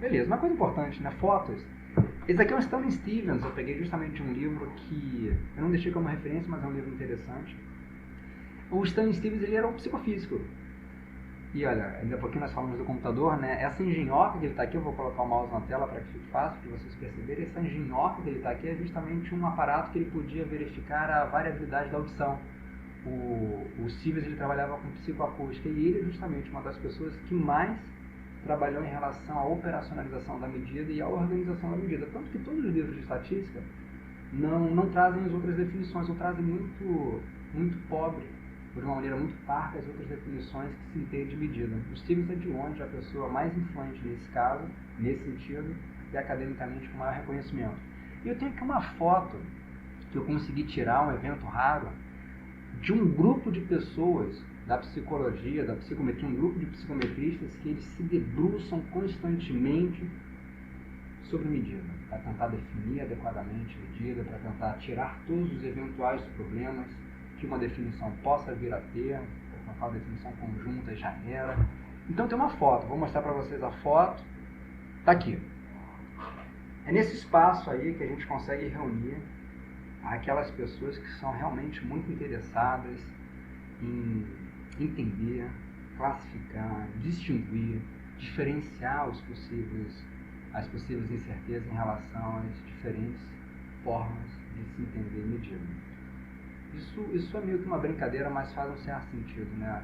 Beleza, uma coisa importante, né? Fotos. Esse aqui é um Stanley Stevens, eu peguei justamente um livro que eu não deixei como referência, mas é um livro interessante. O Stanley Stevens, ele era um psicofísico. E olha, ainda há pouquinho nós falamos do computador, né? Essa engenhoca que ele está aqui, eu vou colocar o mouse na tela para que fique fácil de vocês perceberem. Essa engenhoca que ele está aqui é justamente um aparato que ele podia verificar a variabilidade da audição. O Stevens, ele trabalhava com psicoacústica e ele é justamente uma das pessoas que mais trabalhou em relação à operacionalização da medida e à organização da medida. Tanto que todos os livros de estatística não trazem as outras definições, ou trazem muito pobre, de uma maneira muito parca, as outras definições que se entende de medida. O Stevens é de longe a pessoa mais influente nesse caso, nesse sentido, e academicamente com maior reconhecimento. E eu tenho aqui uma foto que eu consegui tirar, um evento raro, de um grupo de pessoas da psicologia, da psicometria, um grupo de psicometristas que eles se debruçam constantemente sobre medida, para tentar definir adequadamente medida, para tentar tirar todos os eventuais problemas que uma definição possa vir a ter, a definição conjunta já era. Então tem uma foto, vou mostrar para vocês a foto, está aqui. É nesse espaço aí que a gente consegue reunir aquelas pessoas que são realmente muito interessadas em entender, classificar, distinguir, diferenciar as possíveis incertezas em relação às diferentes formas de se entender medida. Isso é meio que uma brincadeira, mas faz um certo sentido, né?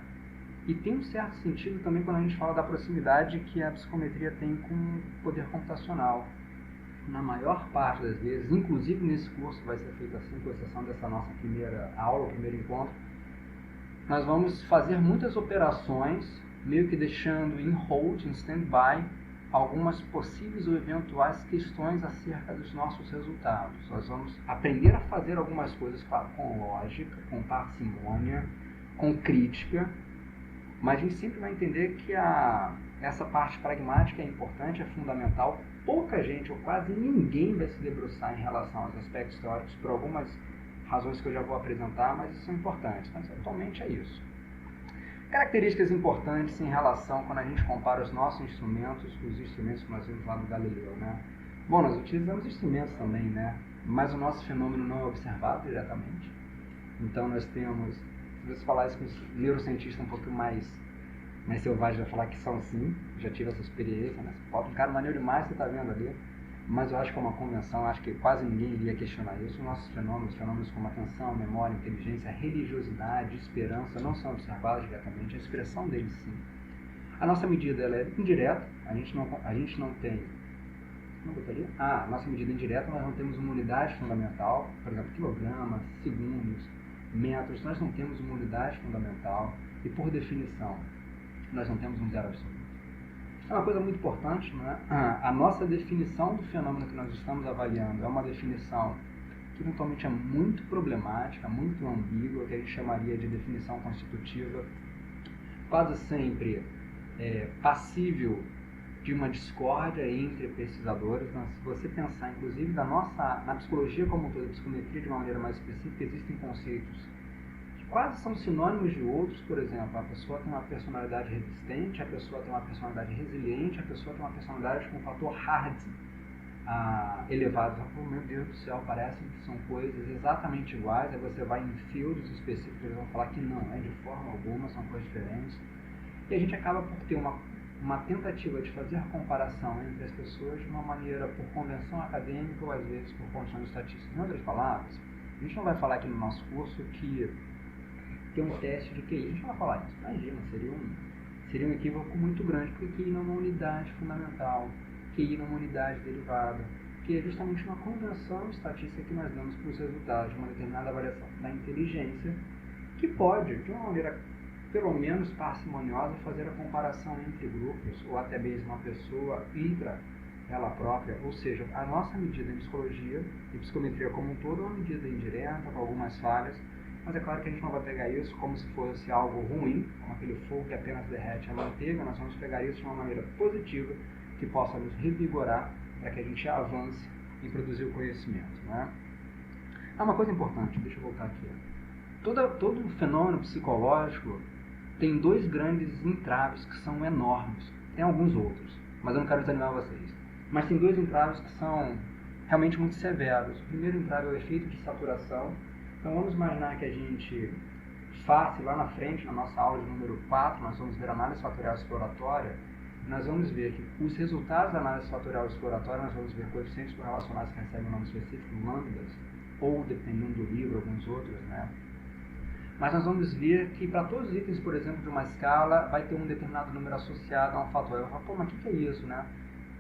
E tem um certo sentido também quando a gente fala da proximidade que a psicometria tem com o poder computacional. Na maior parte das vezes, inclusive nesse curso vai ser feito assim, com exceção dessa nossa primeira aula, o primeiro encontro, nós vamos fazer muitas operações, meio que deixando em hold, em stand-by, algumas possíveis ou eventuais questões acerca dos nossos resultados. Nós vamos aprender a fazer algumas coisas, claro, com lógica, com parcimônia, com crítica, mas a gente sempre vai entender que essa parte pragmática é importante, é fundamental. Pouca gente, ou quase ninguém, vai se debruçar em relação aos aspectos teóricos por algumas razões que eu já vou apresentar, mas isso é importante. Mas atualmente é isso. Características importantes em relação, quando a gente compara os nossos instrumentos, os instrumentos que nós vimos lá do Galileu, né? Bom, nós utilizamos instrumentos também, né? Mas o nosso fenômeno não é observado diretamente. Então nós temos, se você falar isso com os neurocientistas um pouco mais selvagens, vai falar que são assim, já tive essa experiência, né? Bota um cara maneiro demais, você está vendo ali. Mas eu acho que é uma convenção, acho que quase ninguém iria questionar isso. Os nossos fenômenos como atenção, memória, inteligência, religiosidade, esperança, não são observados diretamente, a expressão deles sim. A nossa medida ela é indireta, a gente não tem... Não botaria? A nossa medida é indireta, nós não temos uma unidade fundamental, por exemplo, quilogramas, segundos, metros, nós não temos uma unidade fundamental e, por definição, nós não temos um zero absoluto. É uma coisa muito importante, né? A nossa definição do fenômeno que nós estamos avaliando é uma definição que eventualmente é muito problemática, muito ambígua, que a gente chamaria de definição constitutiva. quase sempre passível de uma discórdia entre pesquisadores. Então, se você pensar, inclusive, na psicologia como um todo, psicometria de uma maneira mais específica, existem conceitos que quase são sinônimos de outros. Por exemplo, a pessoa tem uma personalidade resistente, a pessoa tem uma personalidade resiliente, a pessoa tem uma personalidade com um fator hard elevado. Oh, meu Deus do céu, parecem que são coisas exatamente iguais. Aí você vai em fields específicos, eles vão falar que não é de forma alguma, são coisas diferentes. E a gente acaba por ter uma tentativa de fazer a comparação entre as pessoas de uma maneira por convenção acadêmica ou às vezes por condições estatísticas. Em outras palavras, a gente não vai falar aqui no nosso curso que tem um teste de QI. A gente não vai falar isso. Imagina, seria um equívoco muito grande, porque QI não é uma unidade fundamental, QI não é uma unidade derivada, que é justamente uma convenção estatística que nós damos para os resultados de uma determinada avaliação da inteligência, que pode, de uma maneira pelo menos parcimoniosa, fazer a comparação entre grupos, ou até mesmo uma pessoa intra ela própria. Ou seja, a nossa medida em psicologia e psicometria como um todo é uma medida indireta, com algumas falhas, mas é claro que a gente não vai pegar isso como se fosse algo ruim, como aquele fogo que apenas derrete a manteiga. Nós vamos pegar isso de uma maneira positiva, que possa nos revigorar para que a gente avance em produzir o conhecimento, né? Uma coisa importante, deixa eu voltar aqui. Todo fenômeno psicológico tem dois grandes entraves que são enormes. Tem alguns outros, mas eu não quero desanimar vocês. Mas tem dois entraves que são realmente muito severos. O primeiro entrave é o efeito de saturação. Então vamos imaginar que a gente faça lá na frente, na nossa aula de número 4, nós vamos ver análise fatorial exploratória. Nós vamos ver que os resultados da análise fatorial exploratória, nós vamos ver coeficientes correlacionados que recebem um nome específico, lambdas, ou dependendo do livro, alguns outros, né? Mas nós vamos ver que para todos os itens, por exemplo, de uma escala, vai ter um determinado número associado a um fator. Eu falo, mas o que é isso, né?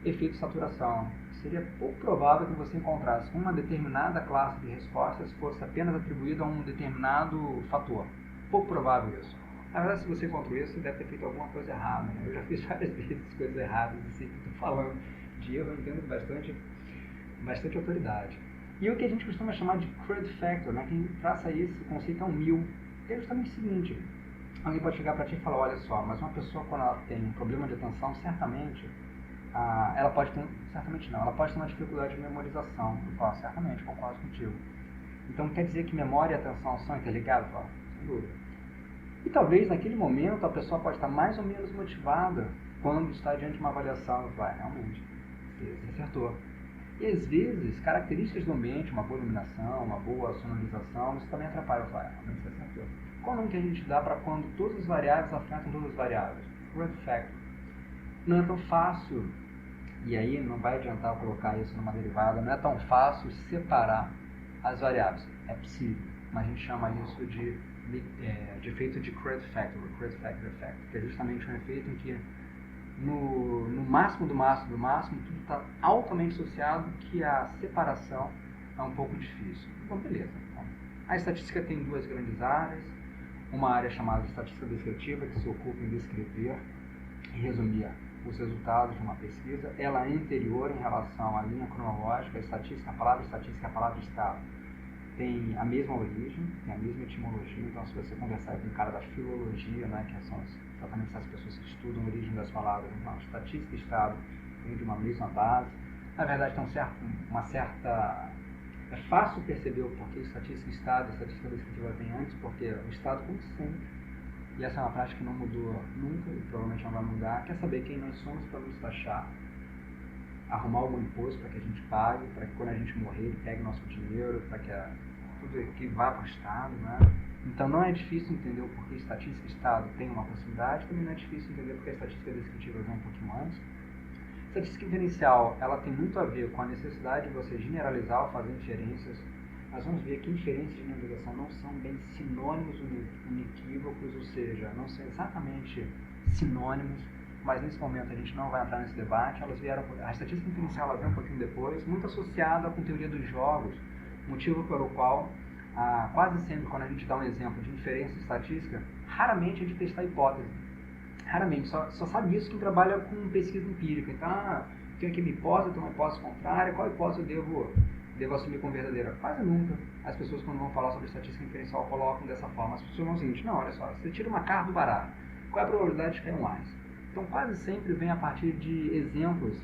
Efeito de saturação. Seria pouco provável que você encontrasse uma determinada classe de respostas fosse apenas atribuída a um determinado fator. Pouco provável isso. Na verdade, se você encontrou isso, você deve ter feito alguma coisa errada, né? Eu já fiz várias vezes coisas erradas, assim, que estou falando de erro, eu entendo bastante autoridade. E o que a gente costuma chamar de crud factor, né? Quem traça esse conceito é um 1000. É justamente o seguinte: alguém pode chegar para ti e falar, olha só, mas uma pessoa quando ela tem um problema de atenção, certamente, ela pode ter uma dificuldade de memorização. Eu falo, certamente, concordo contigo. Então quer dizer que memória e atenção são interligadas? Eu falo, sem dúvida. E talvez naquele momento a pessoa pode estar mais ou menos motivada quando está diante de uma avaliação. Eu falo, realmente, você acertou. E às vezes, características do ambiente, uma boa iluminação, uma boa sonorização, isso também atrapalha. Realmente você acertou. Qual o nome que a gente dá para quando todas as variáveis afetam todas as variáveis? Crud factor. Não é tão fácil, e aí não vai adiantar eu colocar isso numa derivada, não é tão fácil separar as variáveis. É possível, mas a gente chama isso de efeito de crud factor effect, que é justamente um efeito em que no máximo do máximo, tudo está altamente associado, que a separação é um pouco difícil. Bom, beleza. Então, a estatística tem duas grandes áreas. Uma área chamada de estatística descritiva, que se ocupa em descrever e resumir os resultados de uma pesquisa. Ela é anterior em relação à linha cronológica. A palavra estatística e a palavra estado tem a mesma origem, tem a mesma etimologia. Então, se você conversar com um cara da filologia, né, que são exatamente essas pessoas que estudam a origem das palavras, então, estatística e estado vêm de uma mesma base. Na verdade, tem uma certa... É fácil perceber o porquê estatística e estado, a estatística descritiva vem antes, porque o estado, como sempre, e essa é uma prática que não mudou nunca e provavelmente não vai mudar, quer saber quem nós somos para nos taxar, arrumar algum imposto para que a gente pague, para que quando a gente morrer ele pegue nosso dinheiro, para que tudo que vá para o Estado, né? Então não é difícil entender o porquê estatística e Estado tem uma proximidade, também não é difícil entender porque a estatística descritiva vem um pouquinho antes. A estatística inferencial, ela tem muito a ver com a necessidade de você generalizar ou fazer inferências. Nós vamos ver que inferências e generalização não são bem sinônimos unequívocos, ou seja, não são exatamente sinônimos, mas nesse momento a gente não vai entrar nesse debate. A estatística inferencial ela vem um pouquinho depois, muito associada com a teoria dos jogos, motivo pelo qual, quase sempre quando a gente dá um exemplo de inferência estatística, raramente é de testar hipótese. Raramente, só sabe isso quem trabalha com pesquisa empírica. Então, tem aqui uma hipótese, tem uma hipótese contrária, qual hipótese eu devo assumir como verdadeira? Quase nunca as pessoas, quando vão falar sobre estatística inferencial, colocam dessa forma. As pessoas vão o seguinte: não, olha só, você tira uma carta do baralho, qual é a probabilidade de cair um AIS? Então, quase sempre vem a partir de exemplos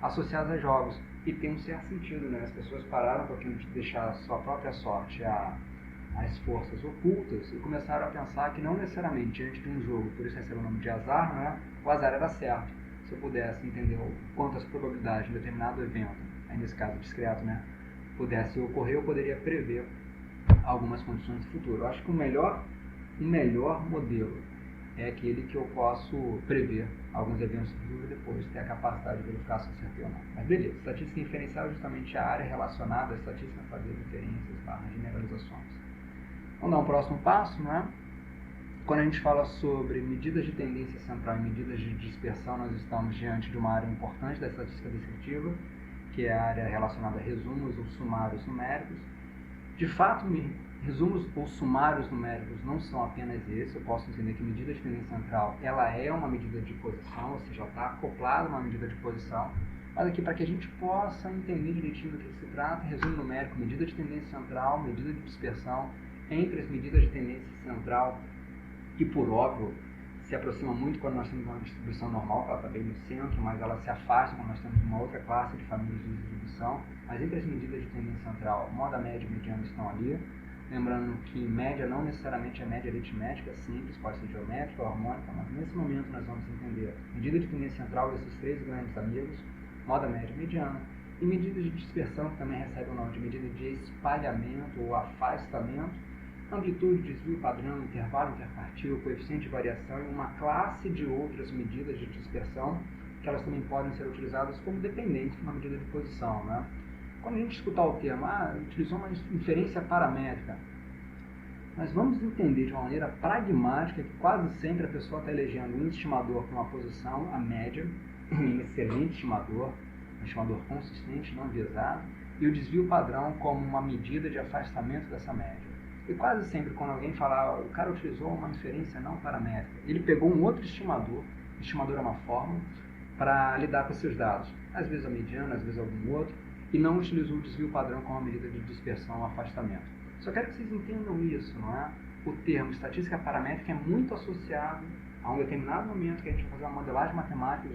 associados a jogos. E tem um certo sentido, né? As pessoas pararam um pouquinho de deixar a sua própria sorte às forças ocultas e começaram a pensar que não necessariamente diante de um jogo, por isso recebe o nome de azar, né? O azar era certo. Se eu pudesse entender quantas probabilidades de um determinado evento, aí nesse caso discreto, né, pudesse ocorrer, eu poderia prever algumas condições do futuro. Eu acho que o melhor modelo é aquele que eu posso prever alguns eventos do futuro e depois ter a capacidade de verificar se acertei ou não. Mas beleza, estatística inferencial é justamente a área relacionada à estatística a fazer inferências, generalizações. Vamos dar um próximo passo, né? Quando a gente fala sobre medidas de tendência central e medidas de dispersão, nós estamos diante de uma área importante da estatística descritiva, que é a área relacionada a resumos ou sumários numéricos. De fato, resumos ou sumários numéricos não são apenas esses. Eu posso entender que medida de tendência central ela é uma medida de posição, ou seja, ela está acoplada a uma medida de posição. Mas aqui, para que a gente possa entender direitinho do que se trata, resumo numérico, medida de tendência central, medida de dispersão, entre as medidas de tendência central, que por óbvio se aproxima muito quando nós temos uma distribuição normal, que ela está bem no centro, mas ela se afasta quando nós temos uma outra classe de famílias de distribuição. Mas entre as medidas de tendência central, moda, média e mediana estão ali. Lembrando que média não necessariamente é média aritmética, simples, pode ser geométrica ou harmônica, mas nesse momento nós vamos entender medida de tendência central desses três grandes amigos, moda, média e mediana, e medidas de dispersão, que também recebe o nome de medida de espalhamento ou afastamento, amplitude, desvio padrão, intervalo interpartil, coeficiente de variação e uma classe de outras medidas de dispersão, que elas também podem ser utilizadas como dependentes de uma medida de posição, né? Quando a gente escutar o termo, utilizou uma inferência paramétrica, nós vamos entender de uma maneira pragmática que quase sempre a pessoa está elegendo um estimador para uma posição, a média, um excelente estimador, um estimador consistente, não enviesado, e o desvio padrão como uma medida de afastamento dessa média. E quase sempre quando alguém fala, o cara utilizou uma inferência não paramétrica, ele pegou um outro estimador, o estimador é uma fórmula, para lidar com esses dados, às vezes a mediana, às vezes algum outro, e não utilizou o desvio padrão como uma medida de dispersão ou afastamento. Só quero que vocês entendam isso, não é? O termo estatística paramétrica é muito associado a um determinado momento que a gente vai fazer uma modelagem matemática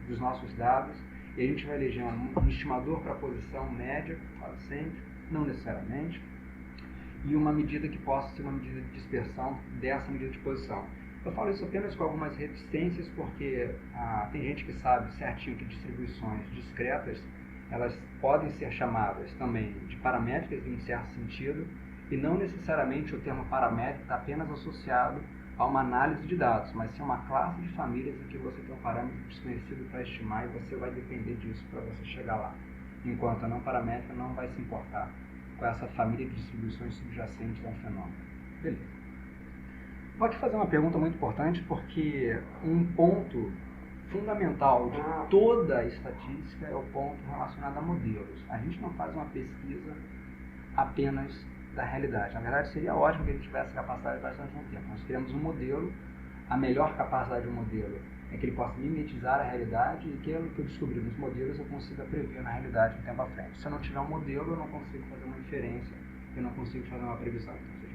dos nossos dados e a gente vai eleger um estimador para a posição média, quase sempre, não necessariamente, e uma medida que possa ser uma medida de dispersão dessa medida de posição. Eu falo isso apenas com algumas reticências porque tem gente que sabe certinho que distribuições discretas elas podem ser chamadas também de paramétricas em um certo sentido e não necessariamente o termo paramétrico está apenas associado a uma análise de dados, mas sim uma classe de famílias em que você tem um parâmetro desconhecido para estimar e você vai depender disso para você chegar lá. Enquanto a não paramétrica não vai se importar com essa família de distribuições subjacentes a um fenômeno. Beleza. Vou aqui fazer uma pergunta muito importante porque um ponto fundamental de toda a estatística é o ponto relacionado a modelos. A gente não faz uma pesquisa apenas da realidade. Na verdade, seria ótimo que a gente tivesse capacidade bastante no tempo. Nós criamos um modelo, a melhor capacidade de um modelo é que ele possa mimetizar a realidade e que aquilo que eu descobri nos modelos eu consiga prever na realidade no tempo à frente. Se eu não tiver um modelo, eu não consigo fazer uma inferência, eu não consigo fazer uma previsão. Ou seja,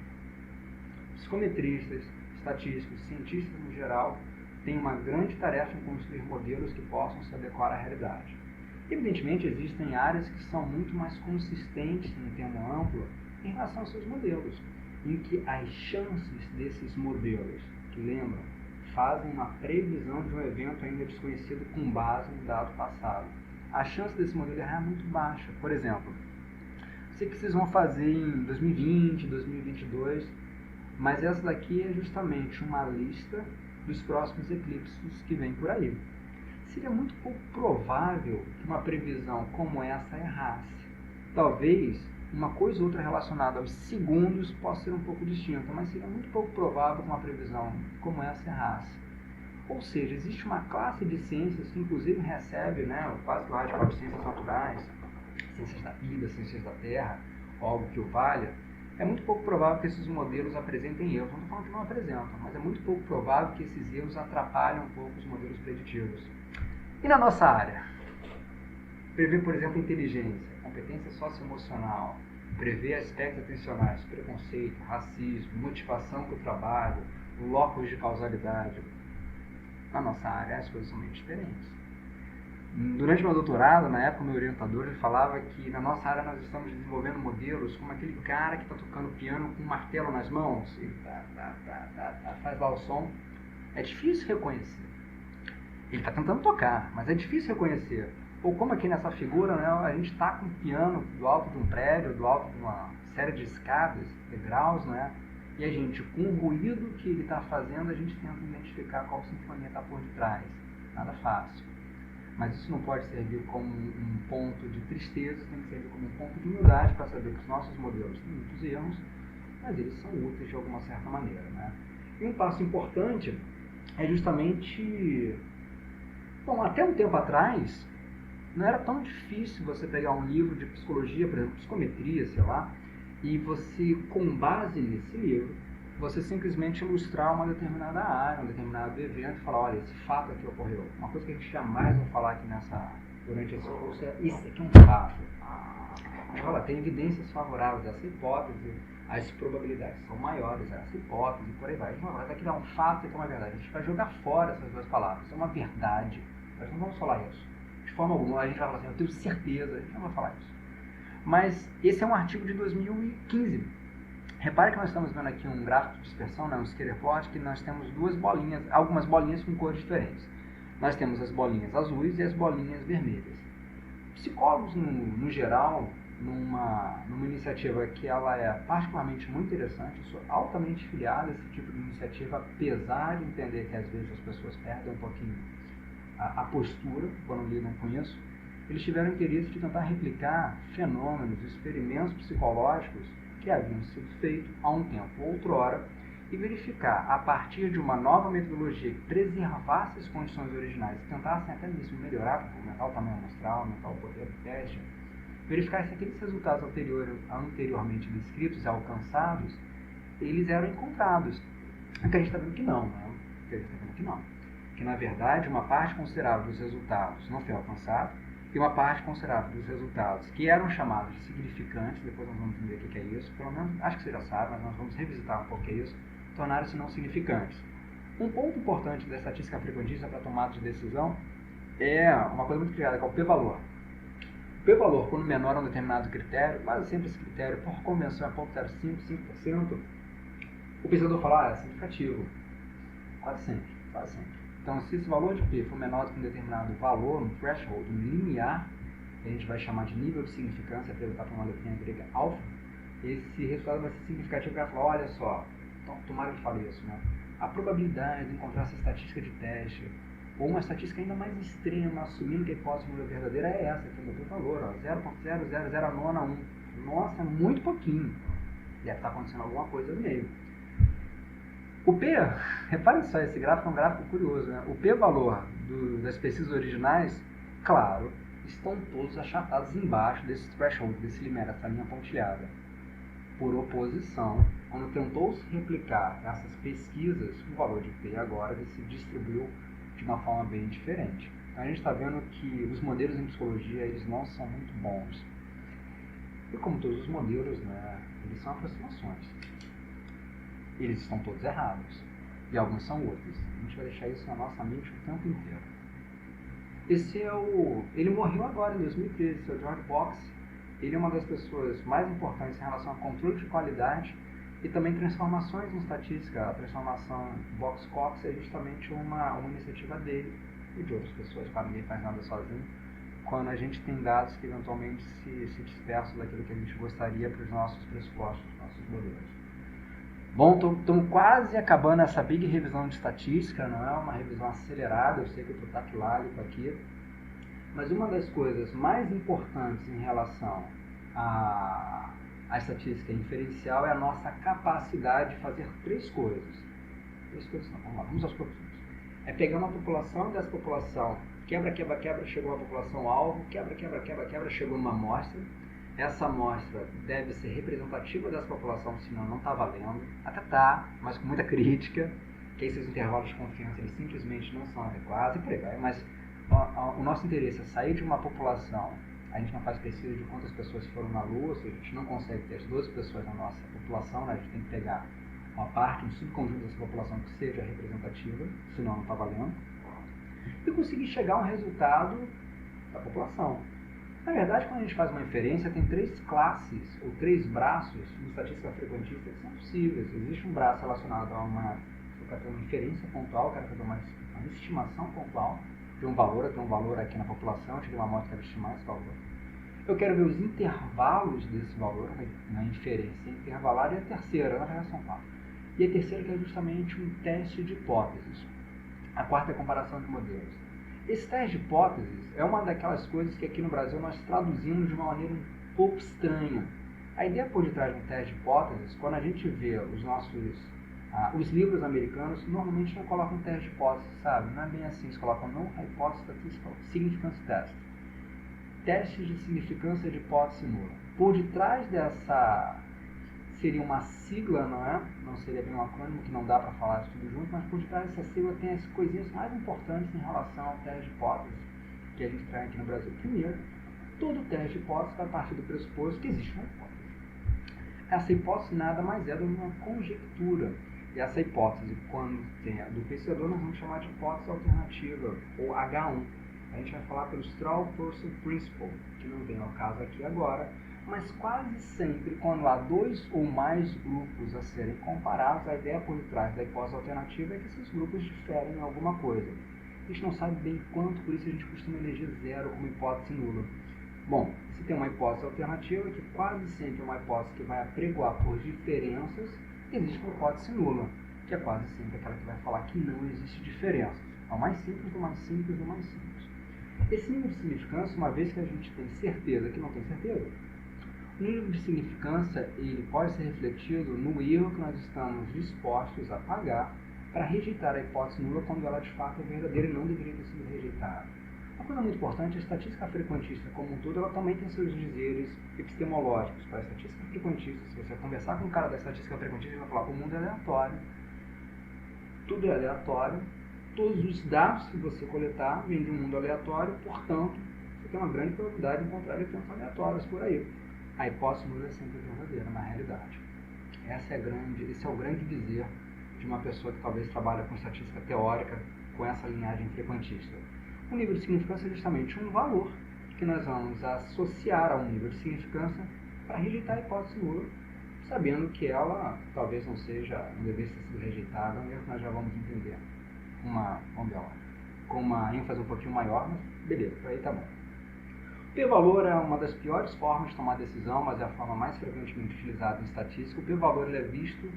psicometristas, estatísticos, cientistas no geral, tem uma grande tarefa em construir modelos que possam se adequar à realidade. Evidentemente, existem áreas que são muito mais consistentes, em termo amplo, em relação aos seus modelos, em que as chances desses modelos, que lembram, fazem uma previsão de um evento ainda desconhecido com base no dado passado. A chance desse modelo errar é muito baixa. Por exemplo, sei que vocês vão fazer em 2020, 2022, mas essa daqui é justamente uma lista dos próximos eclipses que vem por aí. Seria muito pouco provável que uma previsão como essa errasse. Talvez uma coisa ou outra relacionada aos segundos possa ser um pouco distinta, mas seria muito pouco provável que uma previsão como essa errasse. Ou seja, existe uma classe de ciências que inclusive recebe, quase que o radical de ciências naturais, ciências da vida, ciências da terra, algo que o valha. É muito pouco provável que esses modelos apresentem erros. Não estou falando que não apresentam, mas é muito pouco provável que esses erros atrapalhem um pouco os modelos preditivos. E na nossa área? Prever, por exemplo, inteligência, competência socioemocional, prever aspectos atencionais, preconceito, racismo, motivação para o trabalho, locus de causalidade. Na nossa área as coisas são meio diferentes. Durante meu doutorado, na época, meu orientador ele falava que na nossa área nós estamos desenvolvendo modelos como aquele cara que está tocando piano com um martelo nas mãos e faz lá o som. É difícil reconhecer. Ele está tentando tocar, mas é difícil reconhecer. Ou como aqui nessa figura, né, a gente está com um piano do alto de um prédio, do alto de uma série de escadas, degraus, né? E a gente, com o ruído que ele está fazendo, a gente tenta identificar qual sinfonia está por detrás. Nada fácil. Mas isso não pode servir como um ponto de tristeza, tem que servir como um ponto de humildade para saber que os nossos modelos têm muitos erros, mas eles são úteis de alguma certa maneira, né? E um passo importante é justamente... Bom, até um tempo atrás, não era tão difícil você pegar um livro de psicologia, por exemplo, psicometria, sei lá, e você, com base nesse livro, você simplesmente ilustrar uma determinada área, um determinado evento e falar, olha, esse fato aqui ocorreu. Uma coisa que a gente jamais vai falar aqui durante esse curso é, isso aqui é um fato. A gente fala, tem evidências favoráveis a essa hipótese, as probabilidades são maiores a essa hipótese, por aí vai. A gente vai aqui dá um fato, isso aqui é uma verdade. A gente vai jogar fora essas duas palavras. Isso é uma verdade. Nós não vamos falar isso. De forma alguma, a gente vai falar assim, eu tenho certeza, a gente não vai falar isso. Mas esse é um artigo de 2015. Repare que nós estamos vendo aqui um gráfico de dispersão, né, um scatter plot, que nós temos duas bolinhas, algumas bolinhas com cores diferentes. Nós temos as bolinhas azuis e as bolinhas vermelhas. Psicólogos, no geral, numa iniciativa que ela é particularmente muito interessante, eu sou altamente filiado a esse tipo de iniciativa, apesar de entender que às vezes as pessoas perdem um pouquinho a postura quando lidam com isso, eles tiveram interesse de tentar replicar fenômenos, experimentos psicológicos que haviam sido feitos há um tempo outrora e verificar, a partir de uma nova metodologia que preservasse as condições originais e tentassem até mesmo melhorar, aumentar o tamanho amostral, aumentar o poder do teste, verificar se aqueles resultados anteriormente descritos e alcançados, eles eram encontrados. O que a gente está vendo que não, né? O que a gente está vendo que não. Que, na verdade, uma parte considerável dos resultados não foi alcançada, e uma parte considerável dos resultados que eram chamados de significantes, depois nós vamos entender o que é isso, pelo menos acho que você já sabe, mas nós vamos revisitar um pouco o que é isso, tornaram-se não significantes. Um ponto importante da estatística frequentista para tomada de decisão é uma coisa muito criada, que é o p-valor. O p-valor, quando menor a um determinado critério, quase sempre esse critério, por convenção, é 0,05, 5%, o pesquisador fala, é significativo. Quase sempre. Então, se esse valor de P for menor do que um determinado valor, um threshold, um limiar, que a gente vai chamar de nível de significância, apresentar para uma letrinha grega alfa, esse resultado vai ser significativo para falar, olha só, então, tomara que fale isso, né? A probabilidade de encontrar essa estatística de teste, ou uma estatística ainda mais extrema, assumindo que a hipótese verdadeira é essa, que é o valor, 0,000991. Nossa, é muito pouquinho. Deve estar acontecendo alguma coisa no meio. O P, reparem só, esse gráfico é um gráfico curioso, né? O P-valor das pesquisas originais, claro, estão todos achatados embaixo desse threshold, desse limiar, dessa linha pontilhada. Por oposição, quando tentou-se replicar essas pesquisas, o valor de P agora se distribuiu de uma forma bem diferente. Então a gente está vendo que os modelos em psicologia, eles não são muito bons. E como todos os modelos, né, eles são aproximações. Eles estão todos errados. E alguns são úteis. A gente vai deixar isso na nossa mente o tempo inteiro. Esse é ele morreu agora, em 2013, o George Box. Ele é uma das pessoas mais importantes em relação a controle de qualidade e também transformações em estatística. A transformação Box-Cox é justamente uma iniciativa dele e de outras pessoas, claro, ninguém faz nada sozinho, quando a gente tem dados que eventualmente se dispersam daquilo que a gente gostaria para os nossos pressupostos, nossos modelos. Bom, estamos quase acabando essa big revisão de estatística, não é uma revisão acelerada, eu sei que eu estou taquilálico aqui, mas uma das coisas mais importantes em relação à estatística inferencial é a nossa capacidade de fazer três coisas. Não, vamos lá, vamos aos poucos. É pegar uma população e dessa população quebra, chegou a uma população alvo, quebra, chegou numa amostra. Essa amostra deve ser representativa dessa população, senão não está valendo. Até está, mas com muita crítica, que esses intervalos de confiança eles simplesmente não são adequados e por aí vai. Mas o nosso interesse é sair de uma população, a gente não faz pesquisa de quantas pessoas foram na Lua, ou seja, a gente não consegue ter as 12 pessoas na nossa população, né? A gente tem que pegar uma parte, um subconjunto dessa população que seja representativa, senão não está valendo. e conseguir chegar a um resultado da população. Na verdade, quando a gente faz uma inferência, tem 3 classes ou 3 braços de estatística frequentista que são possíveis. Existe um braço relacionado a uma inferência pontual, quero fazer uma estimação pontual de um valor, eu tenho um valor aqui na população, eu tirei uma amostra, quero estimar esse valor. Eu quero ver os intervalos desse valor na inferência intervalar, e a terceira, na verdade são 4. E a terceira que é justamente um teste de hipóteses. A quarta é a comparação de modelos. Esse teste de hipóteses é uma daquelas coisas que aqui no Brasil nós traduzimos de uma maneira um pouco estranha. A ideia por detrás de um teste de hipóteses, quando a gente vê os livros americanos, normalmente não colocam teste de hipóteses, sabe? Não é bem assim, eles colocam No Hypothesis Statistical Significance Test. Testes de significância de hipótese nula. Por detrás dessa seria uma sigla, não é? Não seria bem um acrônimo, que não dá para falar isso tudo junto, mas por detrás dessa sigla tem as coisinhas mais importantes em relação ao teste de hipótese que a gente traz aqui no Brasil. Primeiro, todo teste de hipótese vai partir do pressuposto que existe uma hipótese. Essa hipótese nada mais é do que uma conjectura. E essa hipótese, quando tem a do vencedor, nós vamos chamar de hipótese alternativa, ou H1. A gente vai falar pelo Straw Person Principle, que não vem ao caso aqui agora, mas quase sempre, quando há 2 ou mais grupos a serem comparados, a ideia por trás da hipótese alternativa é que esses grupos diferem em alguma coisa. A gente não sabe bem quanto, por isso a gente costuma eleger 0 como hipótese nula. Bom, se tem uma hipótese alternativa, que quase sempre é uma hipótese que vai apregoar por diferenças, existe uma hipótese nula, que é quase sempre aquela que vai falar que não existe diferença. É o mais simples do mais simples do mais simples. Esse nível de significância, uma vez que a gente tem certeza que não tem certeza, o nível de significância ele pode ser refletido no erro que nós estamos dispostos a pagar para rejeitar a hipótese nula quando ela de fato é verdadeira e não deveria ter sido rejeitada. Uma coisa muito importante, a estatística frequentista como um todo, ela também tem seus dizeres epistemológicos. Para a estatística frequentista, se você conversar com um cara da estatística frequentista, ele vai falar que o mundo é aleatório, tudo é aleatório, todos os dados que você coletar vêm de um mundo aleatório, portanto, você tem uma grande probabilidade de encontrar eventos aleatórios por aí. A hipótese nula é sempre verdadeira, na realidade. Esse é o grande dizer de uma pessoa que talvez trabalha com estatística teórica, com essa linhagem frequentista. O nível de significância é justamente um valor que nós vamos associar a um nível de significância para rejeitar a hipótese nula, sabendo que ela talvez não devesse ter sido rejeitada, mesmo que nós já vamos entender com uma ênfase um pouquinho maior, mas beleza, por aí tá bom. O p-valor é uma das piores formas de tomar decisão, mas é a forma mais frequentemente utilizada em estatística. O p-valor é visto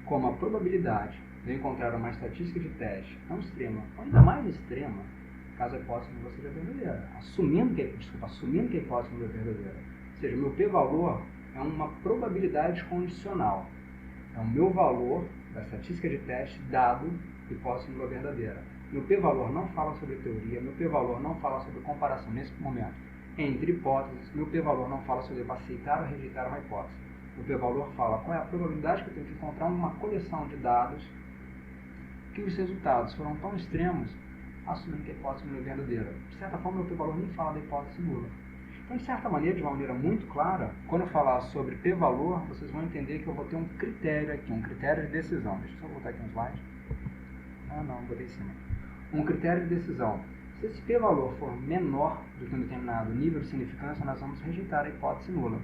como a probabilidade de encontrar uma estatística de teste tão extrema, ou ainda mais extrema, caso a hipótese não seja verdadeira, assumindo que a hipótese não é verdadeira. Ou seja, o meu p-valor é uma probabilidade condicional. É o meu valor da estatística de teste dado a hipótese não é verdadeira. Meu p-valor não fala sobre teoria, meu p-valor não fala sobre comparação nesse momento entre hipóteses, meu p-valor não fala sobre aceitar ou rejeitar uma hipótese. O p-valor fala qual é a probabilidade que eu tenho de encontrar uma coleção de dados que os resultados foram tão extremos, assumindo que a hipótese não é verdadeira. De certa forma, o meu p-valor nem fala da hipótese nula. Então, de certa maneira, de uma maneira muito clara, quando eu falar sobre p-valor, vocês vão entender que eu vou ter um critério aqui, um critério de decisão. Deixa eu só voltar aqui no slide. Não, botei em cima. Um critério de decisão. Se esse p-valor for menor do que um determinado nível de significância, nós vamos rejeitar a hipótese nula.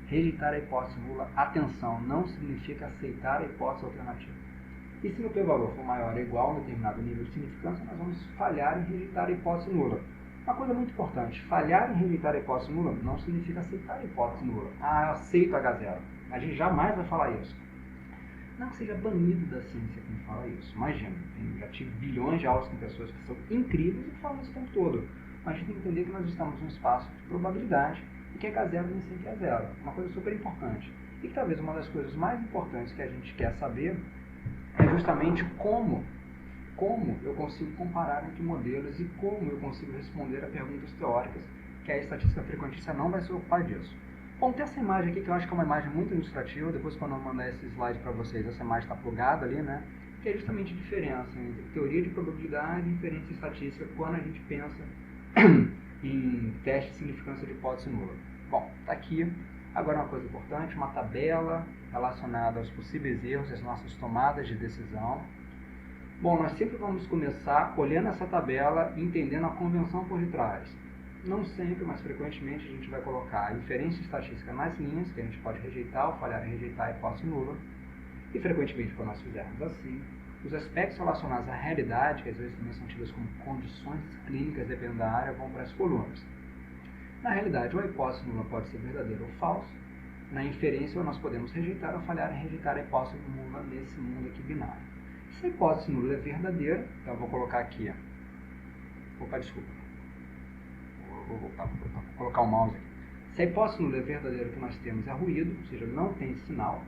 Rejeitar a hipótese nula, atenção, não significa aceitar a hipótese alternativa. E se o p-valor for maior ou igual a um determinado nível de significância, nós vamos falhar em rejeitar a hipótese nula. Uma coisa muito importante, falhar em rejeitar a hipótese nula não significa aceitar a hipótese nula. Eu aceito H0. A gente jamais vai falar isso. Não que seja banido da ciência quem fala isso. Imagina, eu já tive bilhões de aulas com pessoas que são incríveis e falam isso o tempo todo. Mas a gente tem que entender que nós estamos num espaço de probabilidade e que H0 nem sempre é zero. Uma coisa super importante. E que talvez uma das coisas mais importantes que a gente quer saber é justamente como eu consigo comparar entre modelos e como eu consigo responder a perguntas teóricas, que a estatística frequentista não vai se ocupar disso. Bom, tem essa imagem aqui que eu acho que é uma imagem muito ilustrativa. Depois, quando eu mandar esse slide para vocês, essa imagem está plugada ali, né? Que é justamente a diferença entre teoria de probabilidade e inferência estatística quando a gente pensa em teste de significância de hipótese nula. Bom, está aqui. Agora, uma coisa importante, uma tabela relacionada aos possíveis erros das nossas tomadas de decisão. Bom, nós sempre vamos começar olhando essa tabela e entendendo a convenção por detrás. Não sempre, mas frequentemente a gente vai colocar a inferência estatística nas linhas, que a gente pode rejeitar ou falhar em rejeitar a hipótese nula. E frequentemente, quando nós fizermos assim, os aspectos relacionados à realidade, que às vezes também são tidos como condições clínicas, dependendo da área, vão para as colunas. Na realidade, ou a hipótese nula pode ser verdadeira ou falsa. Na inferência, nós podemos rejeitar ou falhar em rejeitar a hipótese nula nesse mundo aqui binário. Se a hipótese nula é verdadeira, então eu vou colocar aqui, opa, desculpa, vou voltar, vou colocar o mouse aqui. Se a hipótese nula é verdadeira, o que nós temos é ruído, ou seja, não tem sinal.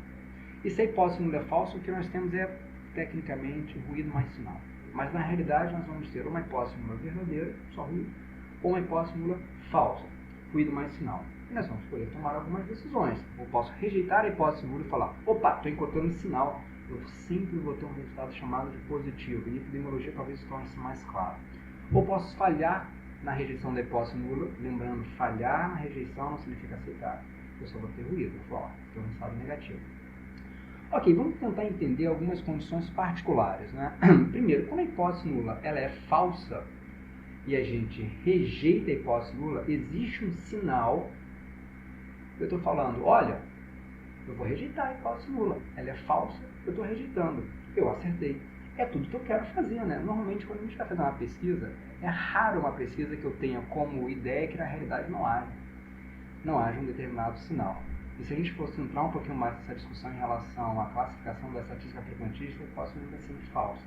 E se a hipótese nula é falsa, o que nós temos é, tecnicamente, ruído mais sinal. Mas na realidade, nós vamos ter uma hipótese nula verdadeira, só ruído, ou uma hipótese nula falsa, ruído mais sinal. E nós vamos poder tomar algumas decisões. Eu posso rejeitar a hipótese nula e falar, opa, estou encontrando sinal, eu sempre vou ter um resultado chamado de positivo. E em epidemiologia talvez torne-se mais claro. Ou posso falhar na rejeição da hipótese nula, lembrando, falhar na rejeição não significa aceitar. Eu só vou ter ruído, eu vou ter um resultado negativo. Ok, vamos tentar entender algumas condições particulares, né? Primeiro, quando a hipótese nula ela é falsa e a gente rejeita a hipótese nula, existe um sinal. Eu estou falando, olha, eu vou rejeitar a hipótese nula, ela é falsa, eu estou rejeitando, eu acertei. É tudo que eu quero fazer, né? Normalmente, quando a gente vai fazer uma pesquisa, é raro uma pesquisa que eu tenha como ideia que na realidade não haja um determinado sinal. E se a gente fosse entrar um pouquinho mais nessa discussão em relação à classificação da estatística frequentista, a hipótese nula é sempre falsa.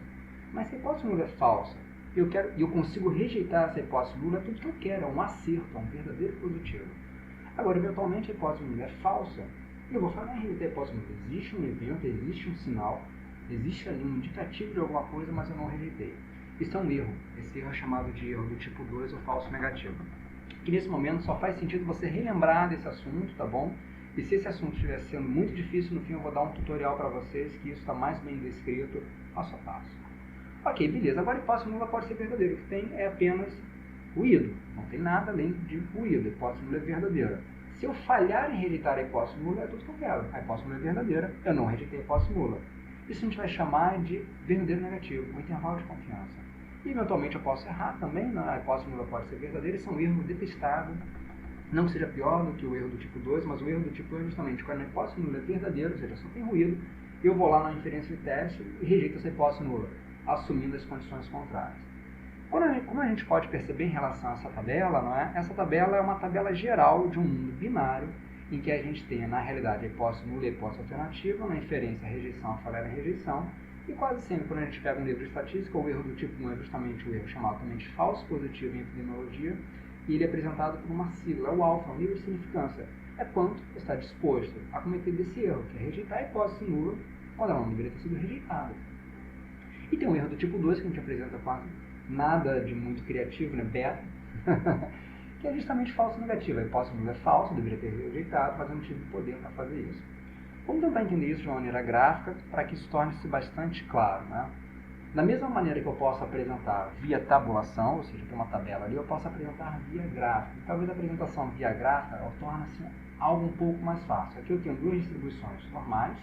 Mas se a hipótese nula é falsa e eu consigo rejeitar essa hipótese nula, é tudo que eu quero, é um acerto, é um verdadeiro positivo. Agora, eventualmente, a hipótese nula é falsa, e eu vou falar em rejeitar a hipótese nula. Existe um evento, existe um sinal, existe ali um indicativo de alguma coisa, mas eu não rejeitei. Isso é um erro. Esse erro é chamado de erro do tipo 2 ou falso negativo. Que nesse momento só faz sentido você relembrar desse assunto, tá bom? E se esse assunto estiver sendo muito difícil, no fim eu vou dar um tutorial para vocês que isso está mais bem descrito passo a passo. Ok, beleza. Agora a hipótese nula pode ser verdadeira. O que tem é apenas ruído. Não tem nada além de ruído. A hipótese nula é verdadeira. Se eu falhar em rejeitar a hipótese nula, é tudo que eu quero. A hipótese nula é verdadeira. Eu não rejeitei a hipótese nula. Isso a gente vai chamar de verdadeiro negativo, um intervalo de confiança. E eventualmente eu posso errar também, né? A hipótese nula pode ser verdadeira, isso é um erro detestável. Não que seja pior do que o erro do tipo 2, mas o erro do tipo 1 é justamente quando a hipótese nula é verdadeira, ou seja, só tem ruído, eu vou lá na inferência de teste e rejeito essa hipótese nula, assumindo as condições contrárias. Como a gente pode perceber em relação a essa tabela, não é? Essa tabela é uma tabela geral de um mundo binário, em que a gente tem, na realidade, a hipótese nula e a hipótese alternativa, na inferência, a rejeição, a falhar em rejeição, e quase sempre, quando a gente pega um livro de estatística, o erro do tipo 1 é justamente o erro chamado também de falso positivo em epidemiologia, e ele é apresentado por uma sigla, o alfa, o nível de significância. É quanto está disposto a cometer desse erro, que é rejeitar a hipótese nula, quando ela não deveria ter sido rejeitada. E tem um erro do tipo 2, que a gente apresenta quase nada de muito criativo, né? Beta, que é justamente falso negativo. A hipótese nula é falsa, deveria ter rejeitado, mas eu não tive poder para fazer isso. Vamos tentar entender isso de uma maneira gráfica, para que isso torne-se bastante claro, né? Da mesma maneira que eu posso apresentar via tabulação, ou seja, tem uma tabela ali, eu posso apresentar via gráfico. Talvez a apresentação via gráfica torne-se algo um pouco mais fácil. Aqui eu tenho duas distribuições normais.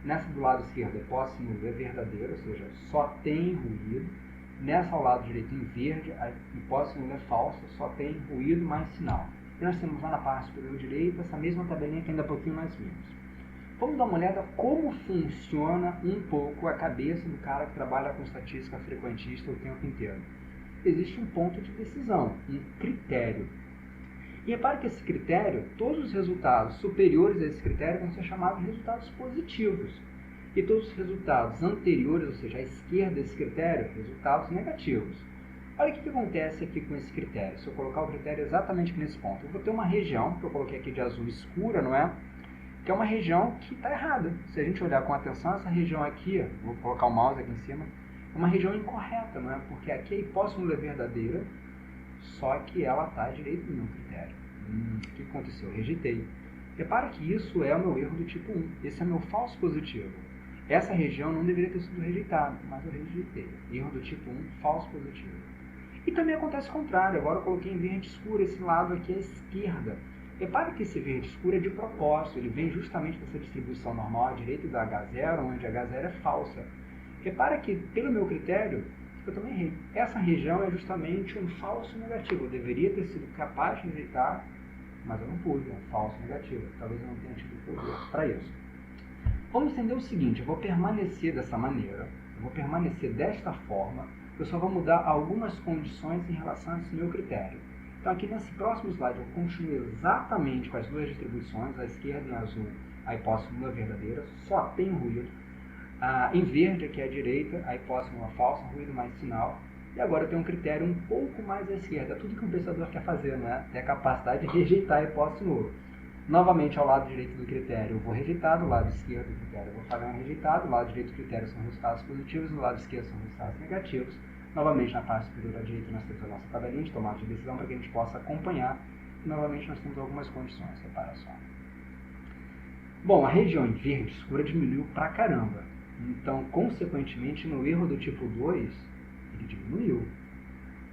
Nessa do lado esquerdo, a hipótese nula é verdadeira, ou seja, só tem ruído. Nessa ao lado direito, em verde, a hipótese nula é falsa, só tem ruído mais sinal. E nós temos lá na parte superior direita essa mesma tabelinha que ainda há pouquinho nós vimos. Vamos dar uma olhada como funciona um pouco a cabeça do cara que trabalha com estatística frequentista o tempo inteiro. Existe um ponto de decisão, um critério. E repare que esse critério, todos os resultados superiores a esse critério vão ser chamados de resultados positivos. E todos os resultados anteriores, ou seja, à esquerda desse critério, resultados negativos. Olha o que acontece aqui com esse critério. Se eu colocar o critério exatamente nesse ponto, eu vou ter uma região, que eu coloquei aqui de azul escura, não é? Que é uma região que está errada. Se a gente olhar com atenção, essa região aqui, vou colocar o mouse aqui em cima, é uma região incorreta, não é? Porque aqui a hipótese nula é verdadeira, só que ela está direito no meu critério. O que aconteceu? Eu rejeitei. Repara que isso é o meu erro do tipo 1. Esse é o meu falso positivo. Essa região não deveria ter sido rejeitada, mas eu rejeitei. Erro do tipo 1, falso positivo. E também acontece o contrário. Agora eu coloquei em verde escuro esse lado aqui à esquerda. Repare que esse verde escuro é de propósito, ele vem justamente dessa distribuição normal à direita da H0, onde a H0 é falsa. Repara que, pelo meu critério, eu também errei. Essa região é justamente um falso negativo. Eu deveria ter sido capaz de rejeitar, mas eu não pude, é um falso negativo. Talvez eu não tenha tido poder para isso. Vamos entender o seguinte, eu vou permanecer dessa maneira, eu vou permanecer desta forma, eu só vou mudar algumas condições em relação a esse meu critério. Então aqui nesse próximo slide eu continuo exatamente com as duas distribuições, a esquerda em azul, a hipótese nula verdadeira, só tem ruído. Em verde aqui à direita, a hipótese nula falsa, ruído mais sinal. E agora eu tenho um critério um pouco mais à esquerda, tudo que um pensador quer fazer, né? Ter a capacidade de rejeitar a hipótese nula. Novamente, ao lado direito do critério eu vou rejeitar, do lado esquerdo do critério eu vou fazer um rejeitado, do lado direito do critério são resultados positivos, do lado esquerdo são resultados negativos. Novamente, na parte superior à direita nós temos a nossa tabelinha de tomada de decisão para que a gente possa acompanhar. E novamente nós temos algumas condições, repara só. Bom, a região em verde escura diminuiu pra caramba. Então, consequentemente, no erro do tipo 2, ele diminuiu.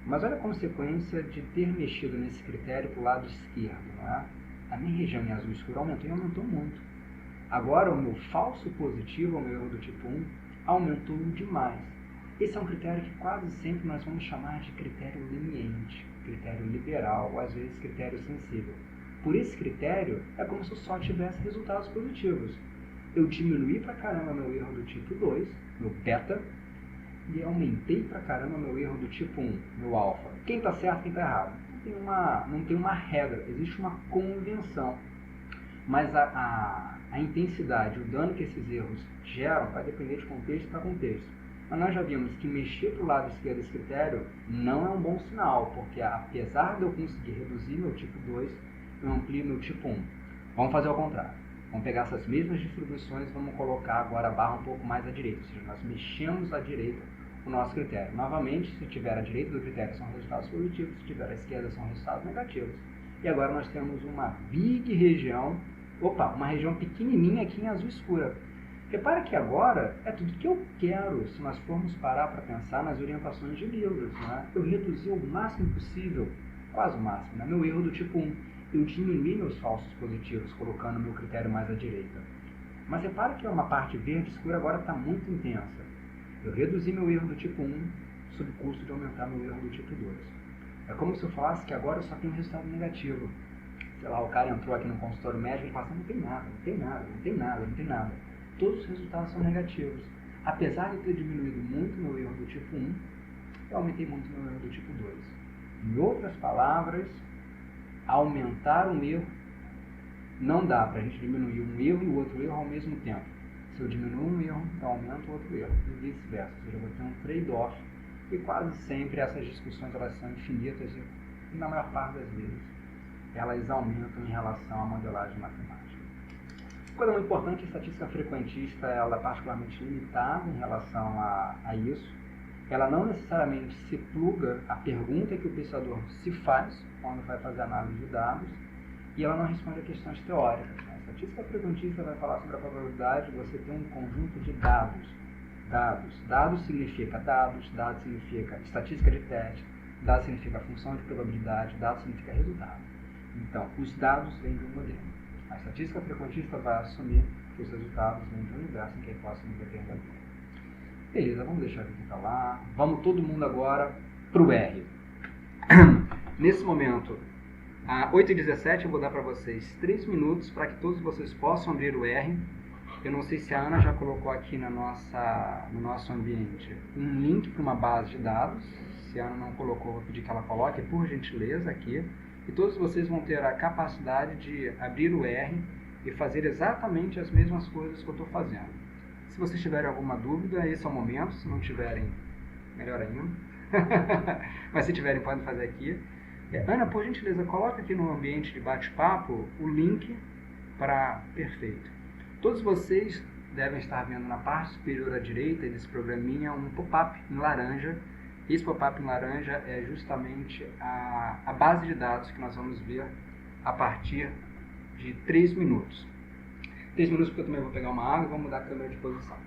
Mas olha a consequência de ter mexido nesse critério para o lado esquerdo, não é? A minha região em azul escuro aumentou e aumentou muito. Agora, o meu falso positivo, o meu erro do tipo 1, aumentou demais. Esse é um critério que quase sempre nós vamos chamar de critério leniente, critério liberal, ou às vezes critério sensível. Por esse critério, é como se eu só tivesse resultados positivos. Eu diminuí pra caramba meu erro do tipo 2, meu beta, e aumentei pra caramba meu erro do tipo 1, meu alfa. Quem está certo, quem está errado? Não tem uma regra, existe uma convenção. Mas a intensidade, o dano que esses erros geram vai depender de contexto para contexto. Mas nós já vimos que mexer para o lado esquerdo desse critério não é um bom sinal, porque apesar de eu conseguir reduzir meu tipo 2, eu amplio meu tipo 1. Vamos fazer ao contrário. Vamos pegar essas mesmas distribuições e vamos colocar agora a barra um pouco mais à direita. Ou seja, nós mexemos à direita o nosso critério. Novamente, se tiver à direita do critério são resultados positivos, se tiver à esquerda são resultados negativos. E agora nós temos uma big região, uma região pequenininha aqui em azul escura. Repara que agora é tudo que eu quero, se nós formos parar para pensar nas orientações de livros. Né? Eu reduzi o máximo possível, quase o máximo, né? Meu erro do tipo 1. Eu diminuí meus falsos positivos, colocando meu critério mais à direita. Mas repara que uma parte verde escura agora está muito intensa. Eu reduzi meu erro do tipo 1 sob o custo de aumentar meu erro do tipo 2. É como se eu falasse que agora eu só tenho um resultado negativo. Sei lá, o cara entrou aqui no consultório médico e fala assim, não tem nada, não tem nada, não tem nada, não tem nada. Todos os resultados são negativos. Apesar de ter diminuído muito meu erro do tipo 1, eu aumentei muito meu erro do tipo 2. Em outras palavras, aumentar um erro não dá para a gente diminuir um erro e o outro erro ao mesmo tempo. Se eu diminuo um erro, eu aumento o outro erro, e vice-versa. Ou seja, eu vou ter um trade-off, e quase sempre essas discussões elas são infinitas e, na maior parte das vezes, elas aumentam em relação à modelagem matemática. Coisa muito importante, a estatística frequentista ela é particularmente limitada em relação a isso. Ela não necessariamente se pluga à pergunta que o pensador se faz quando vai fazer análise de dados, e ela não responde a questões teóricas. A estatística frequentista vai falar sobre a probabilidade de você ter um conjunto de dados. Dados significa dados significa estatística de teste, dados significa função de probabilidade, dados significa resultado. Então, os dados vêm de um modelo. A estatística frequentista vai assumir que os resultados vêm de um universo em que a hipótese não depende. Beleza, vamos deixar aqui para lá. Vamos todo mundo agora para o R. Nesse momento, a 8h17, eu vou dar para vocês 3 minutos para que todos vocês possam abrir o R. Eu não sei se a Ana já colocou aqui no nosso ambiente um link para uma base de dados. Se a Ana não colocou, vou pedir que ela coloque, por gentileza, aqui. E todos vocês vão ter a capacidade de abrir o R e fazer exatamente as mesmas coisas que eu estou fazendo. Se vocês tiverem alguma dúvida, esse é o momento. Se não tiverem, melhor ainda. Mas se tiverem, podem fazer aqui. Ana, por gentileza, coloca aqui no ambiente de bate-papo o link para Perfeito. Todos vocês devem estar vendo na parte superior à direita desse programinha um pop-up em laranja. Esse pop-up em laranja é justamente a base de dados que nós vamos ver a partir de 3 minutos. 3 minutos porque eu também vou pegar uma água e vou mudar a câmera de posição.